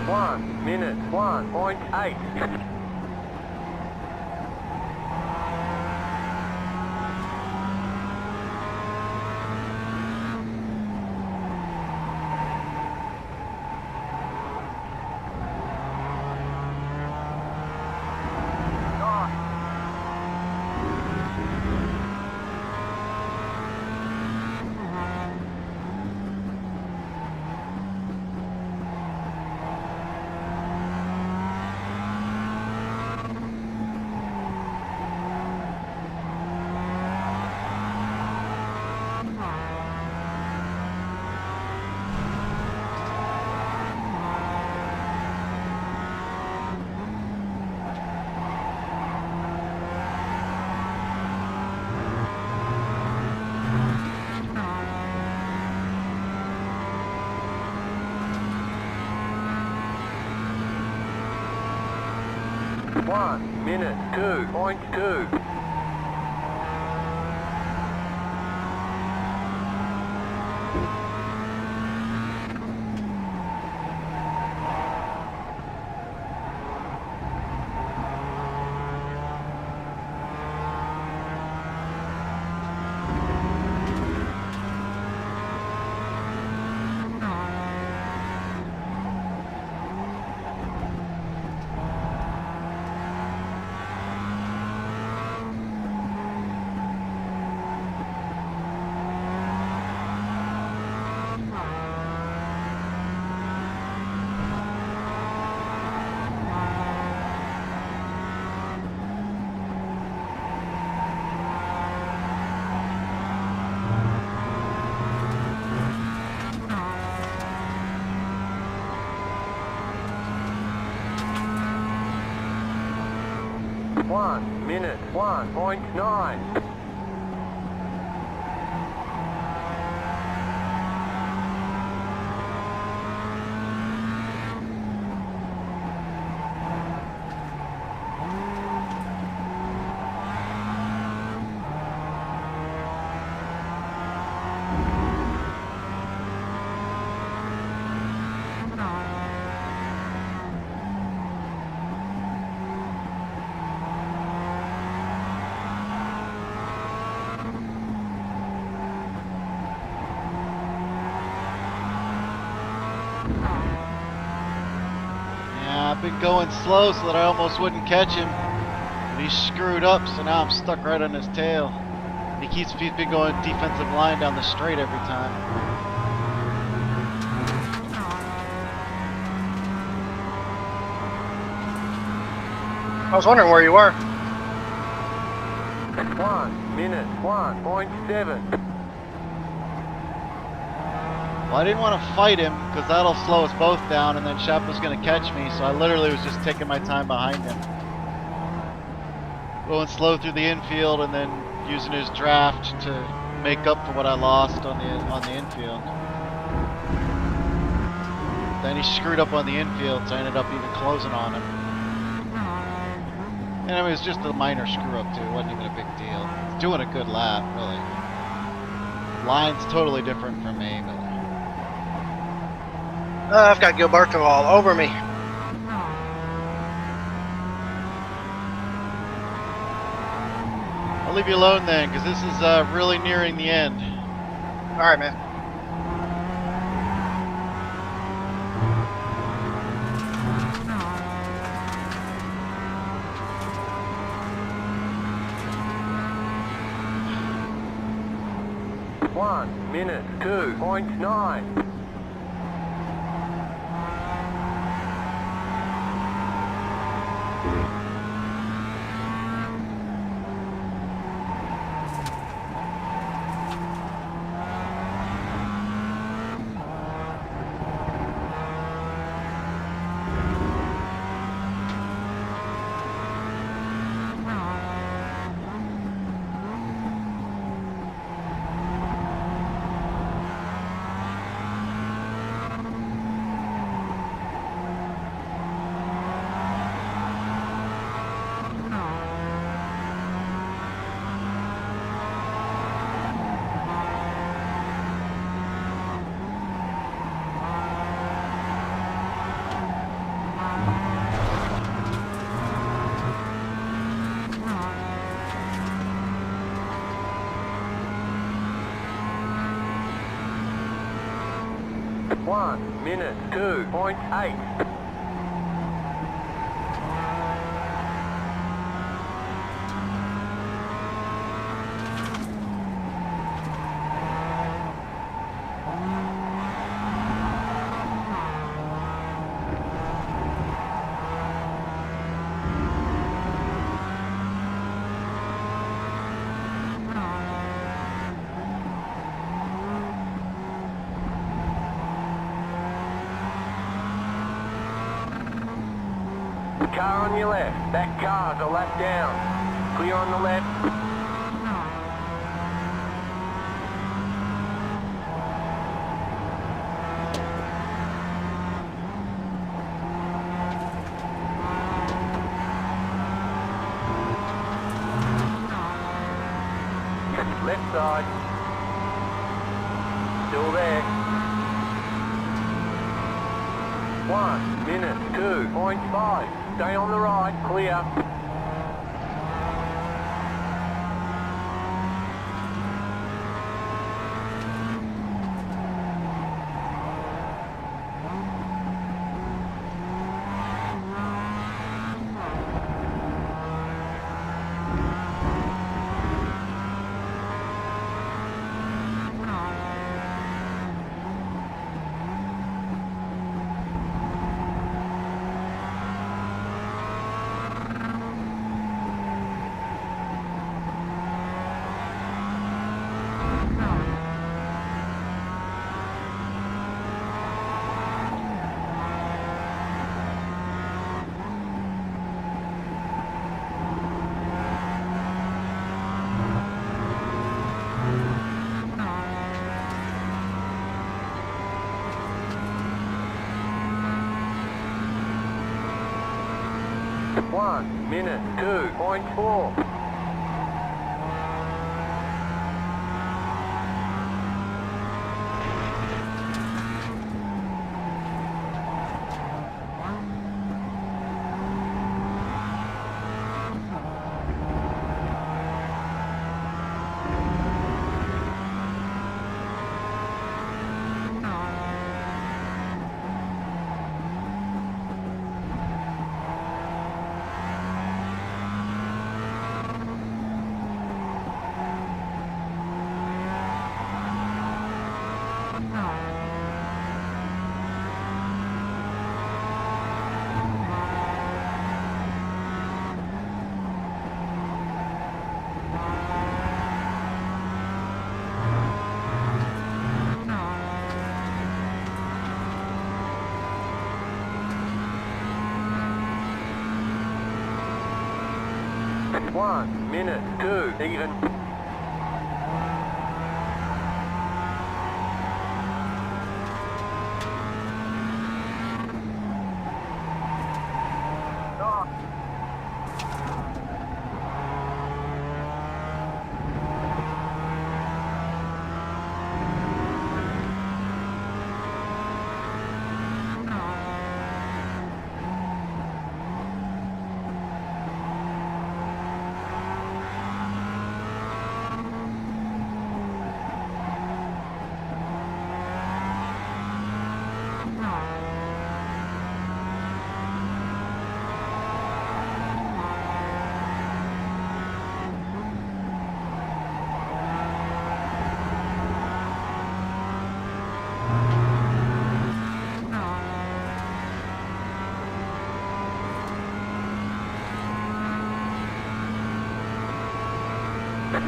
One minute 1.8. 1 minute 2.2. One minute 1.9. I've been going slow so that I almost wouldn't catch him. But he screwed up, so now I'm stuck right on his tail. And he's been going defensive line down the straight every time. I was wondering where you were. 1 minute 1.7. Well, I didn't want to fight him because that'll slow us both down, and then Shep was going to catch me, so I literally was just taking my time behind him. Going slow through the infield and then using his draft to make up for what I lost on the infield. Then he screwed up on the infield, so I ended up even closing on him. And I mean, it was just a minor screw up too, it wasn't even a big deal. He's doing a good lap, really. Line's totally different from me, but I've got Gilberto all over me. I'll leave you alone then, because this is really nearing the end. All right, man. One minute 2.9. One minute 2.8. Car on your left. That car's a lap down. Clear on the left. side. Still there. 1 minute 2.5. Stay on the right, clear. One minute 2.4. One minute 2 even.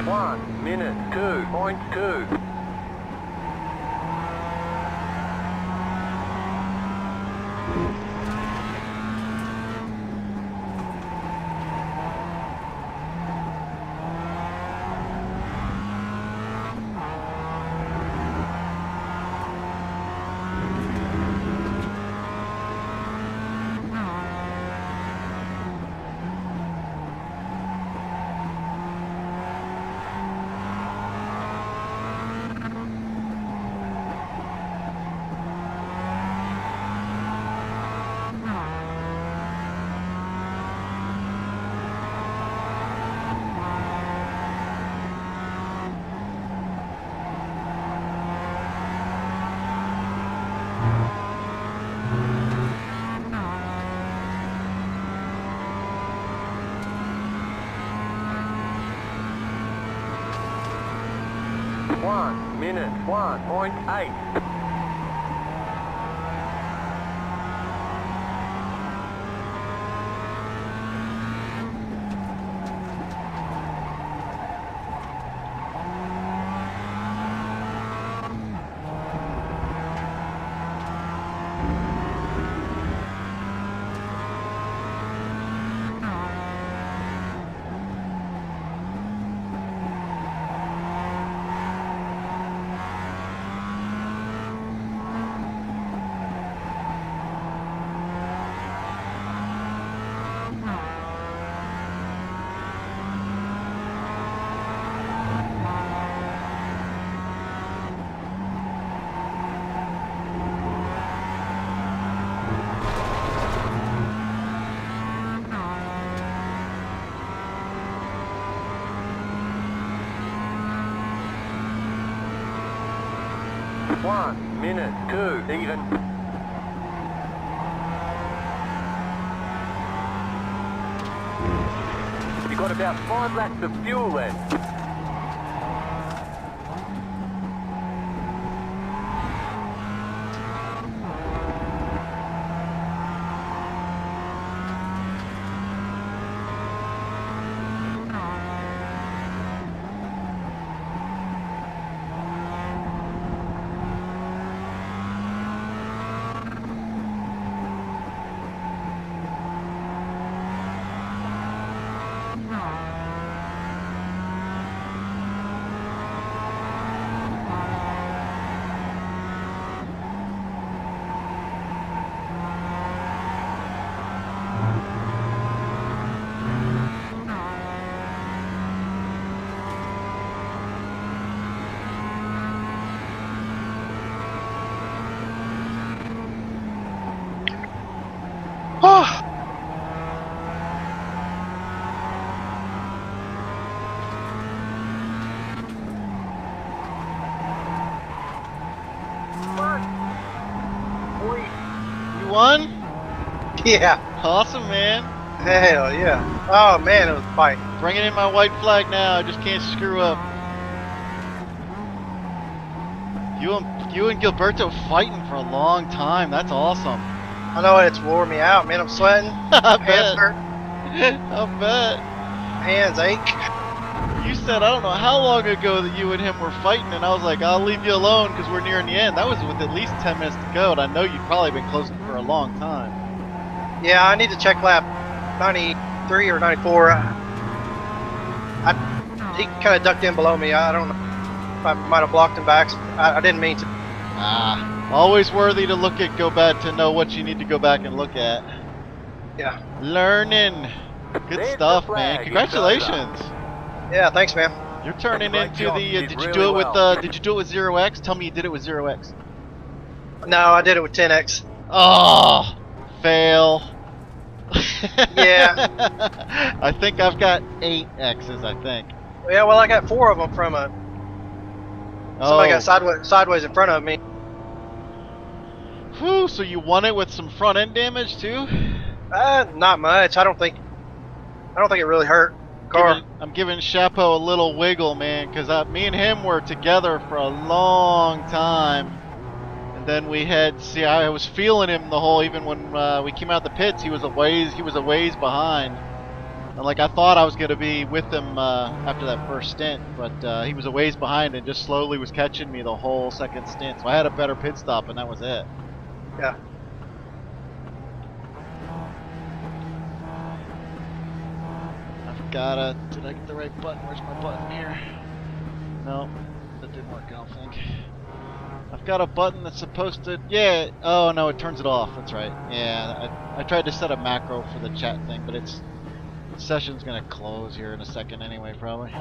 One minute 2.2. One minute 1.8. minute, 2, even. You've got about 5 laps of fuel left. You won? Yeah. Awesome, man. Hell yeah. Oh man, it was a fight. Bringing in my white flag now. I just can't screw up. You and Gilberto fighting for a long time. That's awesome. I know it's wore me out, man. I'm sweating. I Hands bet. hurt. I bet. Hands ache. You said, I don't know how long ago that you and him were fighting, and I was like, I'll leave you alone because we're nearing the end. That was with at least 10 minutes to go, and I know you've probably been closing for a long time. Yeah, I need to check lap 93 or 94. He kind of ducked in below me. I don't know if I might have blocked him back. I didn't mean to. Always worthy to look at, go back to know what you need to go back and look at. Yeah. Learning. Good stuff, man. Congratulations. Yeah, thanks, man. You're turning Great into job. the. You did Did you really do it with? well. Did you do it with 0x? Tell me you did it with 0x. No, I did it with 10x. Oh, fail. Yeah. I think I've got 8 X's. I think. Yeah, well, I got 4 of them from a. Somebody got sideways in front of me. Whew, so you won it with some front end damage too? Not much. I don't think it really hurt. Car. I'm giving Chapo a little wiggle, man, because me and him were together for a long time, and then we had. See, I was feeling him the whole. Even when we came out the pits, he was a ways behind. And like I thought I was gonna be with him after that first stint, but he was a ways behind and just slowly was catching me the whole second stint. So I had a better pit stop, and that was it. Yeah. Did I get the right button? Where's my button here? No, that didn't work, I don't think. I've got a button that's supposed to, yeah, oh no, it turns it off, that's right. Yeah, I tried to set a macro for the chat thing, but the session's gonna close here in a second anyway, probably.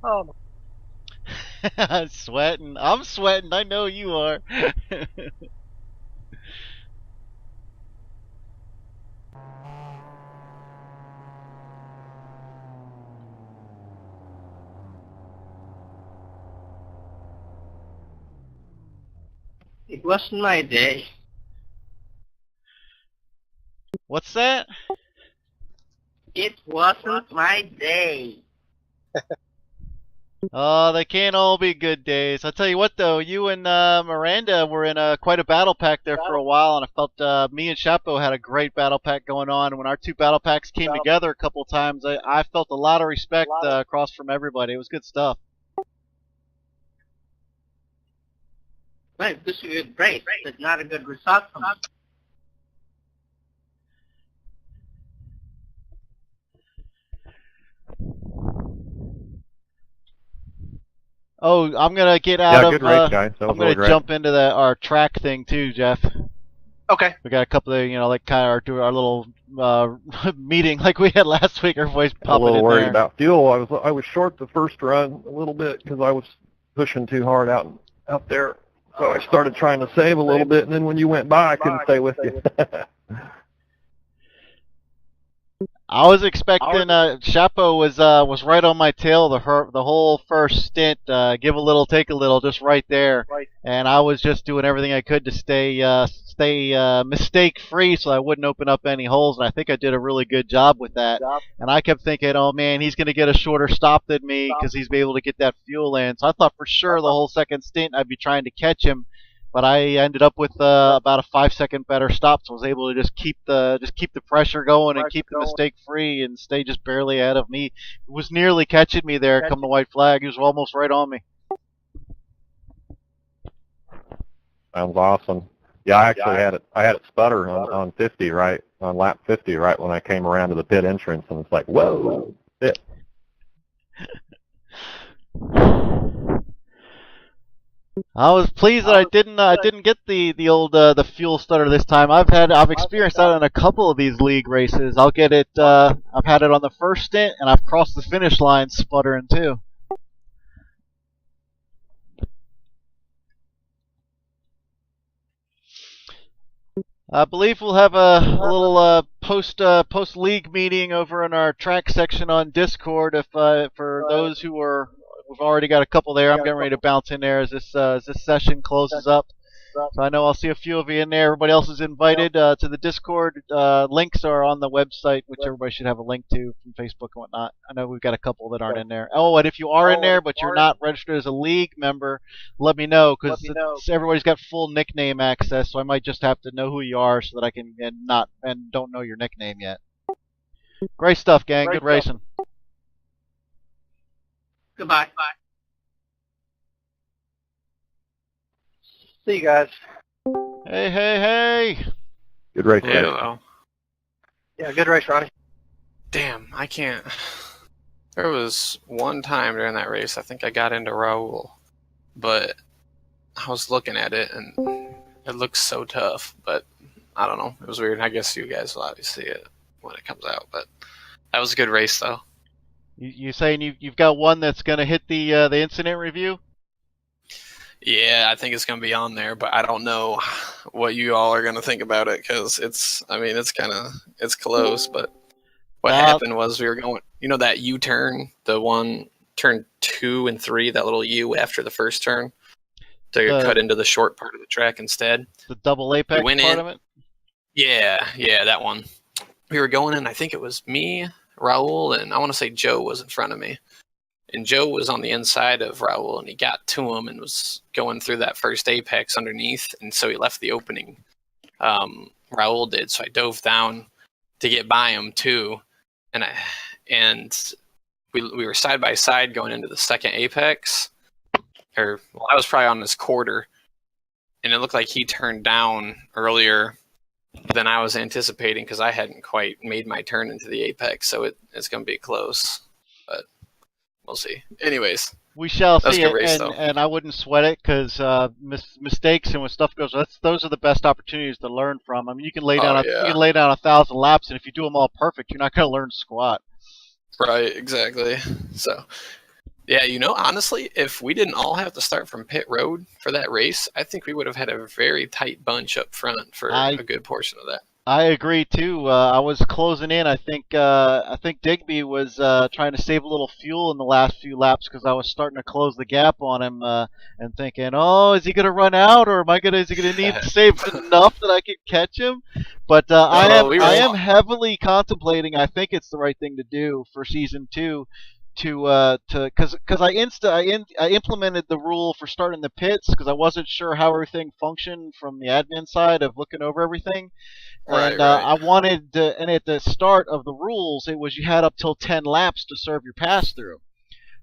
Oh. Sweating. I'm sweating. I know you are. It wasn't my day. What's that? It wasn't my day. Oh, they can't all be good days. I'll tell you what, though, you and Miranda were in quite a battle pack there for a while, and I felt me and Chapo had a great battle pack going on. And when our two battle packs came together a couple of times, I felt a lot of respect across from everybody. It was good stuff. Well, this is a good race, but not a good result for me. Oh, I'm gonna get out of. Good race, guys. That was I'm gonna really great. jump into our track thing too, Jeff. Okay. We got a couple of, like kind of our little meeting like we had last week. Everybody's popping in there. A little worried about fuel. I was short the first run a little bit because I was pushing too hard out there. So I started trying to save a little bit, and then when you went by, I couldn't stay with you. I was expecting Chapo was right on my tail the whole first stint. Give a little, take a little, just right there. And I was just doing everything I could to stay mistake free, so I wouldn't open up any holes. And I think I did a really good job with that. And I kept thinking, oh man, he's going to get a shorter stop than me because he's be able to get that fuel in. So I thought for sure the whole second stint I'd be trying to catch him. But I ended up with about a 5-second better stop, so I was able to just keep the pressure going and keep the mistake free and stay just barely ahead of me. He was nearly catching me there come the white flag. He was almost right on me. Sounds awesome. Yeah, I actually had it sputter on 50 on lap 50 right when I came around to the pit entrance, and it's like, whoa, pit. I was pleased that I didn't get the old the fuel stutter this time. I've experienced that in a couple of these league races. I'll get it. I've had it on the first stint, and I've crossed the finish line sputtering too. I believe we'll have a little post league meeting over in our track section on Discord. If for those who are. We've already got a couple there. I'm getting ready to bounce in there as this session closes up. So I know I'll see a few of you in there. Everybody else is invited to the Discord. Links are on the website, which everybody should have a link to from Facebook and whatnot. I know we've got a couple that aren't in there. Oh, and if you are in there but you're not registered as a league member, let me know because everybody's got full nickname access. So I might just have to know who you are so that I can and don't know your nickname yet. Great stuff, gang. Good racing. Goodbye. See you guys. Hey. Good race. Yeah, Yeah, good race, Ronnie. damn, I can't. There was one time during that race, I think I got into Raul, but I was looking at it and it looks so tough, but I don't know. It was weird. I guess you guys will obviously see it when it comes out, but that was a good race, though. You saying you've got one that's going to hit the incident review? Yeah, I think it's going to be on there, but I don't know what you all are going to think about it because it's close. But what happened was we were going, that U-turn, the one turn 2 and 3, that little U after the first turn to cut into the short part of the track instead. The double apex part of it? Yeah, that one. We were going in, I think it was me, Raul, and I want to say Joe was in front of me. And Joe was on the inside of Raul, and he got to him and was going through that first apex underneath, and so he left the opening. Raul did, so I dove down to get by him too, and we were side by side going into the second apex. I was probably on his quarter, and it looked like he turned down earlier than I was anticipating because I hadn't quite made my turn into the apex, so it's going to be close, but we'll see. Anyways, we shall see it, race, and I wouldn't sweat it because mistakes and when stuff goes, those are the best opportunities to learn from. I mean, you can lay down you can lay down 1,000 laps, and if you do them all perfect, you're not going to learn squat. Right, exactly. So, yeah, honestly, if we didn't all have to start from pit road for that race, I think we would have had a very tight bunch up front for a good portion of that. I agree too. I was closing in. I think Digby was trying to save a little fuel in the last few laps because I was starting to close the gap on him and thinking, oh, is he going to run out or is he going to need to save enough that I could catch him? But I am heavily contemplating. I think it's the right thing to do for season 2. Because I implemented the rule for starting the pits because I wasn't sure how everything functioned from the admin side of looking over everything, and I wanted to, and at the start of the rules it was you had up till 10 laps to serve your pass through.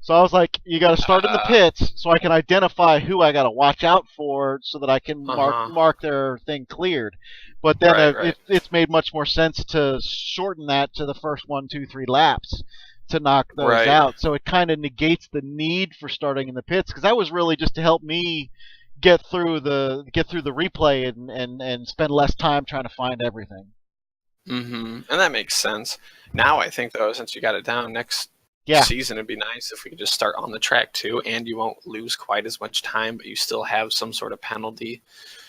So I was like, you got to start in the pits so I can identify who I got to watch out for so that I can mark their thing cleared. But then it's made much more sense to shorten that to the first 1, 2, 3 laps. To knock those out, so it kind of negates the need for starting in the pits because that was really just to help me get through the replay and spend less time trying to find everything. And that makes sense. Now I think though, since you got it down, next season, it'd be nice if we could just start on the track too, and you won't lose quite as much time, but you still have some sort of penalty.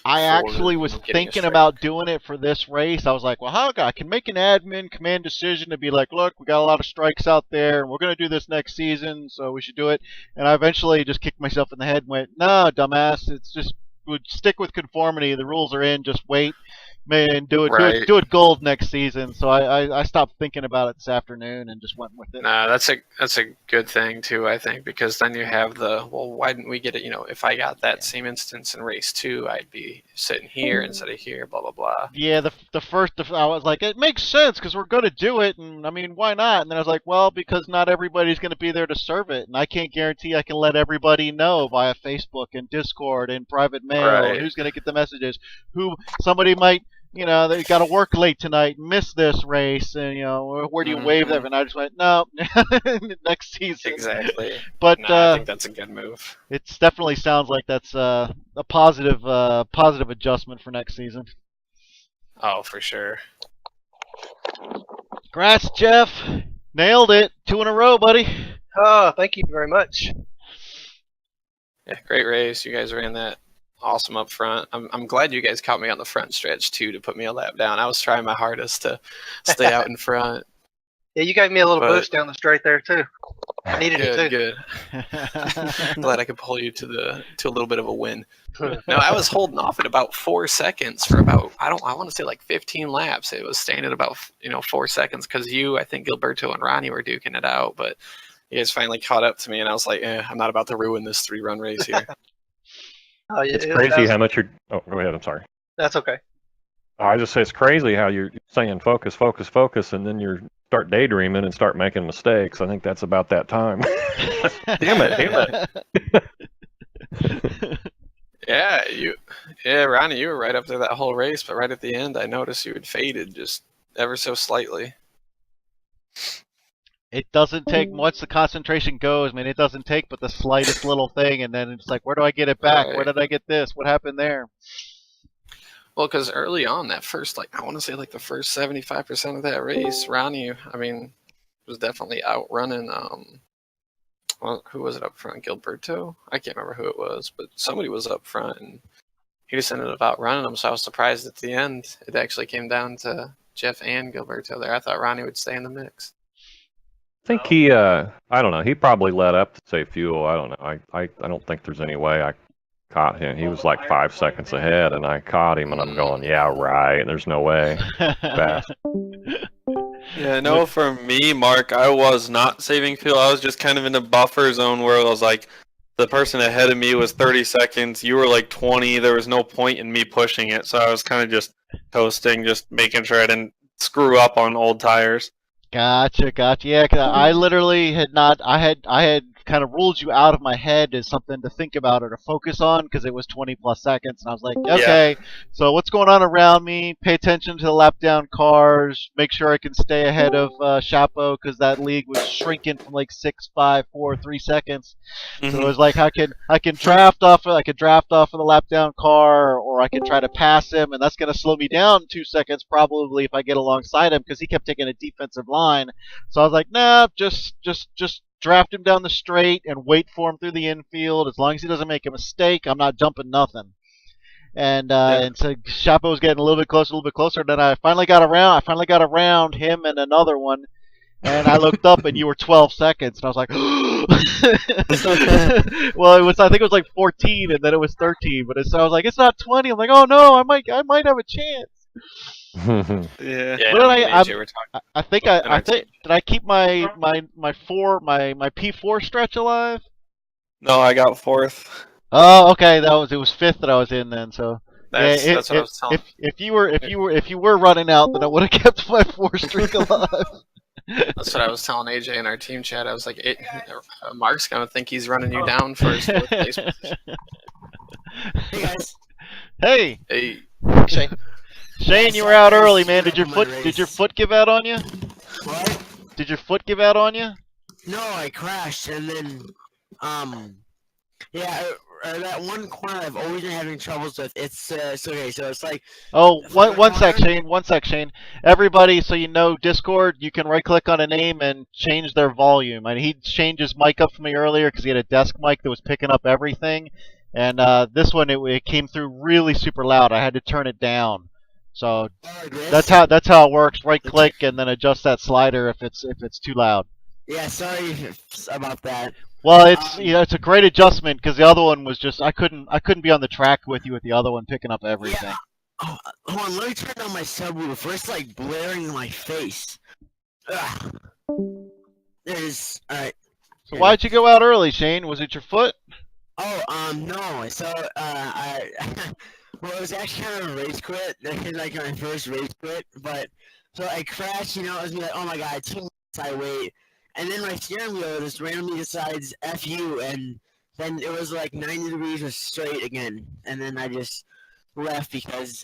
I actually was thinking about doing it for this race. I was like, well, how I can make an admin command decision to be like, look, we got a lot of strikes out there, and we're going to do this next season, so we should do it. And I eventually just kicked myself in the head and went, no, dumbass, it's just would stick with conformity. The rules are in, just wait. Man, do it gold next season. So I stopped thinking about it this afternoon and just went with it. Nah, that's a good thing too, I think, because then you have why didn't we get it? If I got that same instance in race 2, I'd be sitting here instead of here, blah blah blah. Yeah, the first I was like, it makes sense because we're gonna do it, and I mean, why not? And then I was like, well, because not everybody's gonna be there to serve it, and I can't guarantee I can let everybody know via Facebook and Discord and private mail who's gonna get the messages. Somebody might. They got to work late tonight, miss this race, and where do you wave that? And I just went, no, next season. Exactly. But I think that's a good move. It definitely sounds like that's a positive adjustment for next season. Oh, for sure. Congrats, Jeff. Nailed it. 2 in a row, buddy. Oh, thank you very much. Yeah, great race. You guys ran that awesome up front. I'm glad you guys caught me on the front stretch too to put me a lap down. I was trying my hardest to stay out in front. Yeah, you gave me a little boost down the straight there too. I needed it too. Good. Glad I could pull you to a little bit of a win. No, I was holding off at about 4 seconds for about I want to say like 15 laps. It was staying at about 4 seconds because I think Gilberto and Ronnie were duking it out, but you guys finally caught up to me, and I was like, I'm not about to ruin this 3-run race here. Oh, yeah, it's crazy how much you're. Oh, go ahead. I'm sorry. That's okay. I just say it's crazy how you're saying focus, focus, focus, and then you start daydreaming and start making mistakes. I think that's about that time. Damn it. Yeah, Ronnie, you were right up there that whole race, but right at the end, I noticed you had faded just ever so slightly. It doesn't take once the concentration goes, man. It doesn't take but the slightest little thing, and then it's like, where do I get it back? Where did I get this? What happened there? Well, because early on, that first, I want to say, the first 75% of that race, Ronnie, was definitely outrunning. Who was it up front? Gilberto? I can't remember who it was, but somebody was up front, and he just ended up outrunning him. So I was surprised at the end. It actually came down to Jeff and Gilberto there. I thought Ronnie would stay in the mix. I think he, I don't know, he probably let up to save fuel. I don't know. I don't think there's any way I caught him. He was like 5 seconds ahead, and I caught him, and I'm going, yeah, right, there's no way. Fast. Yeah, no, for me, Mark, I was not saving fuel. I was just kind of in the buffer zone where I was like, the person ahead of me was 30 seconds. You were like 20. There was no point in me pushing it, so I was kind of just coasting, just making sure I didn't screw up on old tires. Gotcha. Yeah, 'cause I literally had not. I had kind of ruled you out of my head as something to think about or to focus on because it was 20 plus seconds, and I was like, okay, so what's going on around me? Pay attention to the lap down cars. Make sure I can stay ahead of Chapo because that league was shrinking from like 6, 5, 4, 3 seconds. So it was like I can draft off of the lap down car, or I can try to pass him, and that's gonna slow me down 2 seconds probably if I get alongside him because he kept taking a defensive line. So I was like, nah, just draft him down the straight and wait for him through the infield. As long as he doesn't make a mistake, I'm not jumping nothing. And so Chapo was getting a little bit closer. Then I finally got around him and another one, and I looked up and you were 12 seconds, and I was like, well, I think it was like 14, and then it was 13. But so I was like, it's not 20. I'm like, oh no, I might have a chance. Yeah. I think did I keep my P4 stretch alive? No, I got 4th. Oh, okay. It was 5th that I was in then. So that's what I was telling. If you were running out, then I would have kept my 4 streak alive. That's what I was telling AJ in our team chat. I was like, Mark's gonna think he's running you down for his 4th place position. Hey guys. Hey. Shane. Shane, you were out early, man. Did your foot give out on you? What? Did your foot give out on you? No, I crashed and then, yeah, that one corner I've always been having troubles with. It's okay. So it's like. Oh, one sec, Shane. One sec, Shane. Everybody, so you know, Discord, you can right-click on a name and change their volume. And he changed his mic up for me earlier because he had a desk mic that was picking up everything. And this one, it came through really super loud. I had to turn it down. So that's how it works. Right-click and then adjust that slider if it's too loud. Yeah, sorry about that. Well, it's a great adjustment because the other one was just I couldn't be on the track with you with the other one picking up everything. Yeah. Oh, hold on, let me turn down my subwoofer. It's like blaring in my face. Ugh. There's alright. So why'd you go out early, Shane? Was it your foot? Oh, no. So I well, it was actually kind of a race quit. That was like my first race quit. But so I crashed. It was me like, oh my god, 2 minutes I wait. And then my steering wheel just randomly decides F you, and then it was like 90 degrees was straight again. And then I just left because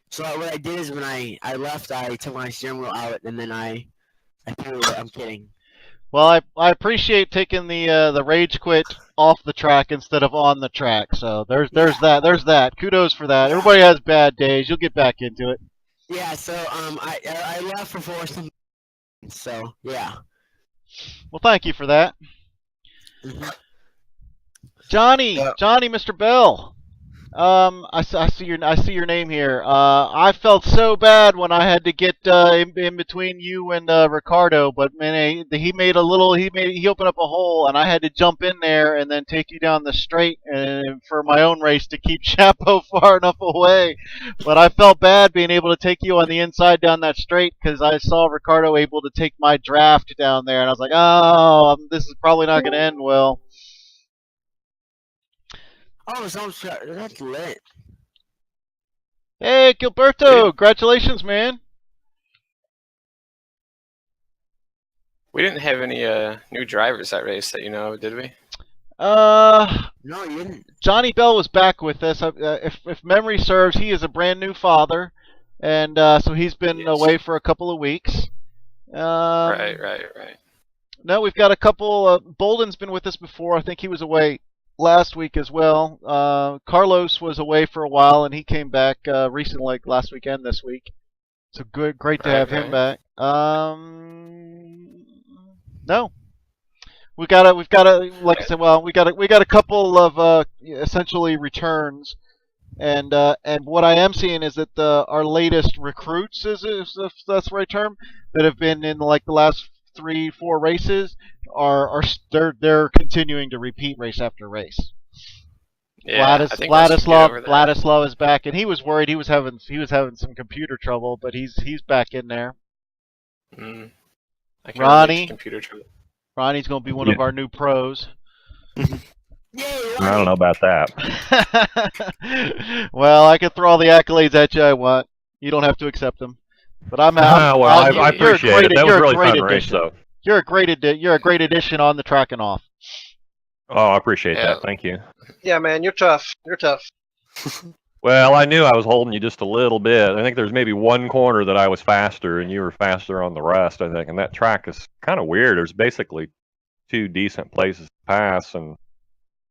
so what I did is when I left, I took my steering wheel out, and then I threw it. I'm kidding. Well, I appreciate taking the rage quit off the track instead of on the track. So there's that. Kudos for that. Everybody has bad days. You'll get back into it. Yeah. So I left for something. So yeah. Well, thank you for that. Johnny, Mr. Bell. I see your name here. I felt so bad when I had to get in between you and Ricardo, but man, he opened up a hole, and I had to jump in there and then take you down the straight and for my own race to keep Chapo far enough away. But I felt bad being able to take you on the inside down that straight because I saw Ricardo able to take my draft down there, and I was like, oh, this is probably not going to end well. Oh, that's lit. Hey, Gilberto! Congratulations, man. We didn't have any new drivers that race that you know of, did we? No, you didn't. Johnny Bell was back with us. If memory serves, he is a brand new father, and so he's been away for a couple of weeks. Right. No, we've got a couple. Bolden's been with us before. I think he was away last week as well. Carlos was away for a while, and he came back recently, like last weekend, this week. So great to have him back. No, we've got like I said. Well, we got a couple of essentially returns, and what I am seeing is that our latest recruits, if that's the right term, that have been in like the last 3-4 races they're continuing to repeat race after race. Yeah, Vladislav is back, and he was worried he was having some computer trouble, but he's back in there. Ronnie, computer trouble. Ronnie's gonna be one of our new pros. I don't know about that. Well, I can throw all the accolades at you I want. You don't have to accept them. But I appreciate it. That was a really fun race, though. You're a great addition on the track and off. Oh, I appreciate that. Thank you. Yeah, man, you're tough. Well, I knew I was holding you just a little bit. I think there's maybe one corner that I was faster, and you were faster on the rest, I think. And that track is kind of weird. There's basically 2 decent places to pass, and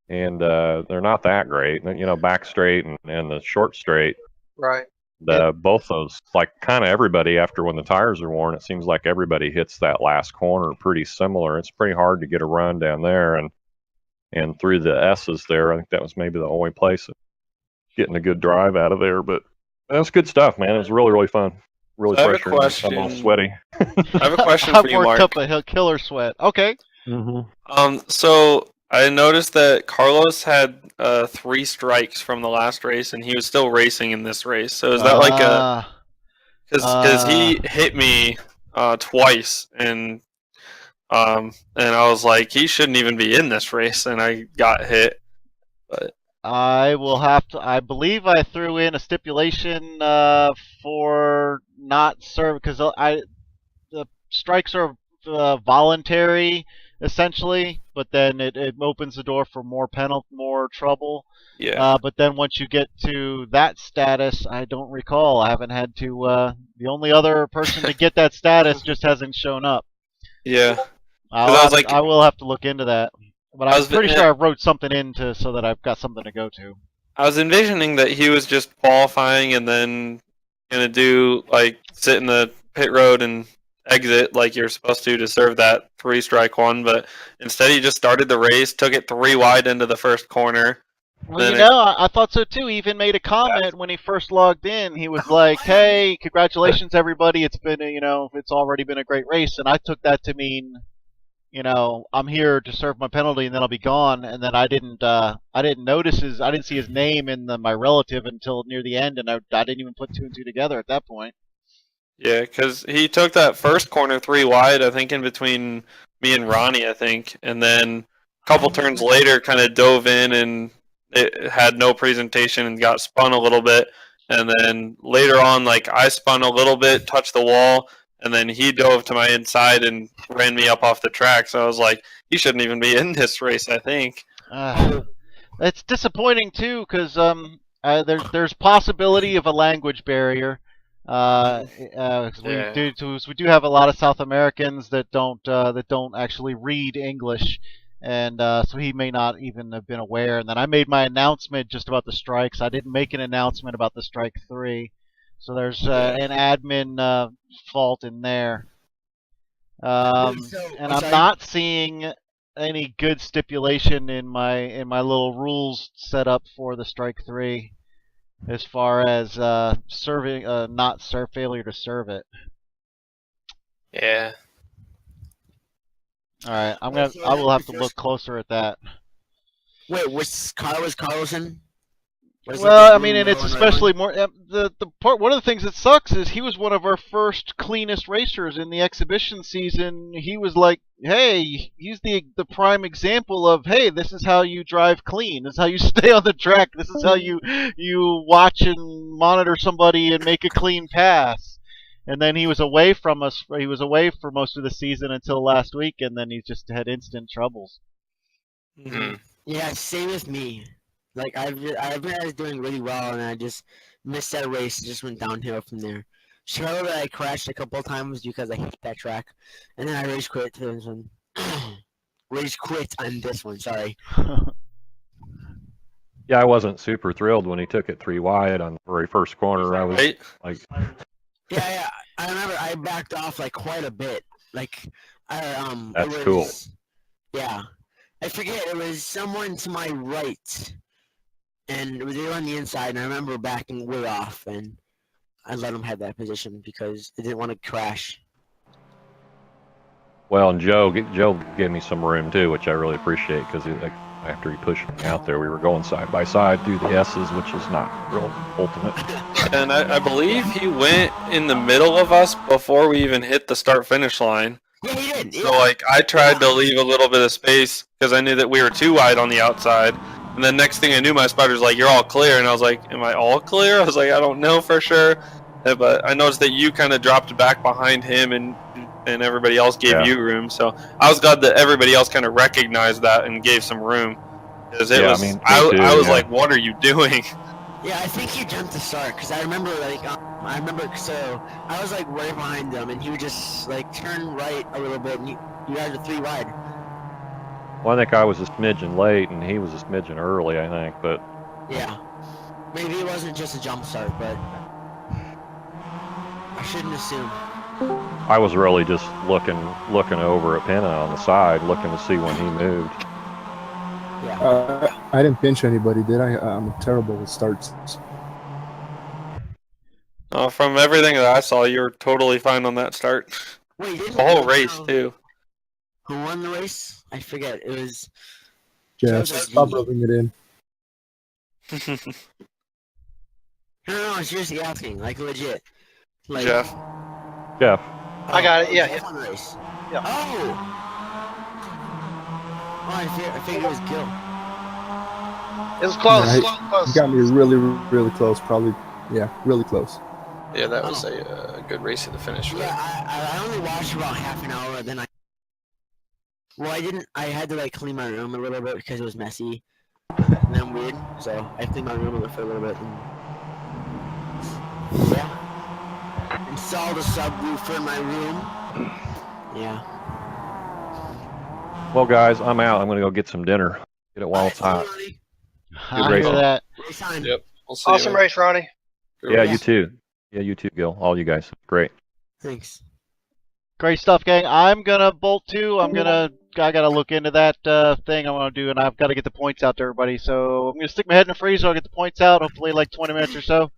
they're not that great. Back straight and the short straight. Right. Both those, like kind of everybody after when the tires are worn, it seems like everybody hits that last corner pretty similar. It's pretty hard to get a run down there, and through the S's there, I think that was maybe the only place of getting a good drive out of there. But that's good stuff, man. It was really, really fun. Really pressuring. I'm all sweaty. I have a question for you, Mark. I've worked up a killer sweat. Okay. So I noticed that Carlos had 3 strikes from the last race, and he was still racing in this race. So is that like a... Because he hit me twice, and I was like, he shouldn't even be in this race, and I got hit. But I will have to... I believe I threw in a stipulation for not serve, because the strikes are voluntary, essentially, but then it opens the door for more trouble. Yeah. But then once you get to that status, I don't recall. I haven't had to. The only other person to get that status just hasn't shown up. Yeah. I will have to look into that. But I was pretty sure I wrote something in so that I've got something to go to. I was envisioning that he was just qualifying and then gonna do like sit in the pit road and exit like you're supposed to serve that 3-strike one, but instead he just started the race, took it 3 wide into the first corner. Well, you know, I thought so too. He even made a comment when he first logged in. He was like, "Hey, congratulations, everybody! It's been, it's already been a great race." And I took that to mean, I'm here to serve my penalty, and then I'll be gone. And then I didn't notice I didn't see his name in my relative until near the end, and I didn't even put 2 and 2 together at that point. Yeah, because he took that first corner 3 wide, I think, in between me and Ronnie, I think, and then a couple turns later, kind of dove in and it had no presentation and got spun a little bit, and then later on, like I spun a little bit, touched the wall, and then he dove to my inside and ran me up off the track. So I was like, he shouldn't even be in this race, I think. It's disappointing too, because there's possibility of a language barrier. We do have a lot of South Americans that don't actually read English. And so he may not even have been aware. And then I made my announcement just about the strikes. I didn't make an announcement about the strike 3. So there's an admin fault in there. And I'm not seeing any good stipulation in my little rules set up for the strike 3 as far as serving failure to serve it. Yeah. All right, I will have to look closer at that. Wait, was Carlson? Well, I mean, and it's especially more the part. One of the things that sucks is he was one of our first cleanest racers in the exhibition season. He was like, hey, he's the prime example of, hey, this is how you drive clean. This is how you stay on the track. This is how you watch and monitor somebody and make a clean pass. And then he was away from us. He was away for most of the season until last week, and then he just had instant troubles. Mm-hmm. Yeah, same with me. Like I was doing really well, and I just missed that race. It just went downhill from there. Charlotte, I crashed a couple of times because I hate that track, and then I race quit to this one. Race quit on this one. Sorry. Yeah, I wasn't super thrilled when he took it 3 wide on the very first corner. I was like. Yeah, I remember I backed off like quite a bit. Like, That's cool. Yeah, I forget. It was someone to my right, and they were on the inside. And I remember backing way off, and I let him have that position because I didn't want to crash. Well, and Joe gave me some room too, which I really appreciate because after he pushed me out there, we were going side by side through the S's, which is not real ultimate. And I believe he went in the middle of us before we even hit the start-finish line. Yeah, he did. So, like, I tried to leave a little bit of space because I knew that we were too wide on the outside. And then next thing I knew, my spotter's like, "You're all clear." And I was like, "Am I all clear?" I was like, "I don't know for sure." But I noticed that you kind of dropped back behind him and everybody else gave you room. So I was glad that everybody else kind of recognized that and gave some room. Because I was like, "What are you doing?" Yeah, I think he jumped the start because I remember so I was like right behind him and he would just like turn right a little bit and you guys are 3 wide. Well, I think I was a smidgen late and he was a smidgen early, I think, but yeah, maybe it wasn't just a jump start, but I shouldn't assume. I was really just looking over at Penna on the side, looking to see when he moved. Yeah. I didn't pinch anybody, did I? I'm terrible with starts. From everything that I saw, you were totally fine on that start. Wait, the whole race too. Who won the race? I forget. It was. Jeff, stop rubbing it in. No, I'm seriously asking, like legit. Like, Jeff. I got it. Yeah. Won the race. Yeah. Oh, I figured it was Gil. It was close. Yeah, close. He got me really, really close. Probably, yeah, really close. Yeah, that was a good race to the finish. Yeah, I only watched about half an hour, then I had to like clean my room a little bit because it was messy and then weird, so I cleaned my room for a little bit. And, yeah, installed a subwoofer in my room. Yeah. Well, guys, I'm out. I'm gonna go get some dinner. Get it while it's hot. I hear racing. that. Race time. Yep. We'll see Awesome you. race, Ronnie. Good Yeah, race. you too. Yeah, you too, Gil. All you guys. Great. Thanks. Great stuff, gang. I'm gonna bolt too. I gotta look into that thing I want to do, and I've got to get the points out to everybody. So I'm gonna stick my head in the freezer. I'll get the points out. Hopefully, like 20 minutes or so,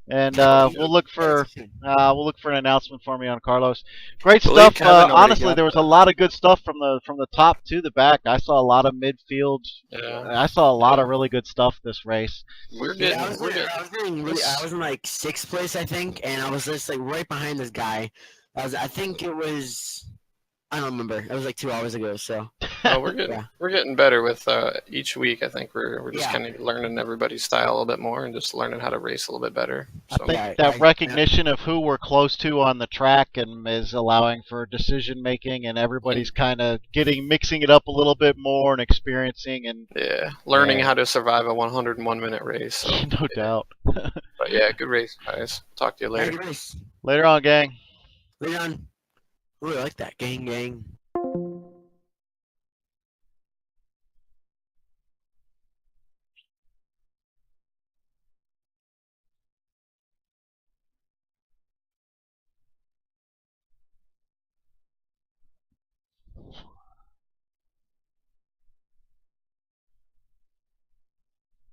and we'll look for an announcement for me on Carlos. Great Believe stuff. Kevin already Honestly, got there was a that. lot of good stuff from the top to the back. I saw a lot of midfield. Yeah. I saw a lot of really good stuff this race. We're Yeah, getting. I was in like 6th place, I think, and I was just like right behind this guy. I think it was. I don't remember. It was like 2 hours ago. So. Oh, we're getting better with each week. I think we're just Yeah. kind of learning everybody's style a little bit more and just learning how to race a little bit better. So I think Yeah, that I- recognition of who we're close to on the track and is allowing for decision making, and everybody's kind of mixing it up a little bit more and experiencing, and yeah, learning Yeah. how to survive a 101-minute race. So, no doubt. but yeah, good race, guys. Talk to you Alright, later. good race. Later on, gang. Later on. Ooh, I like that. Gang, gang.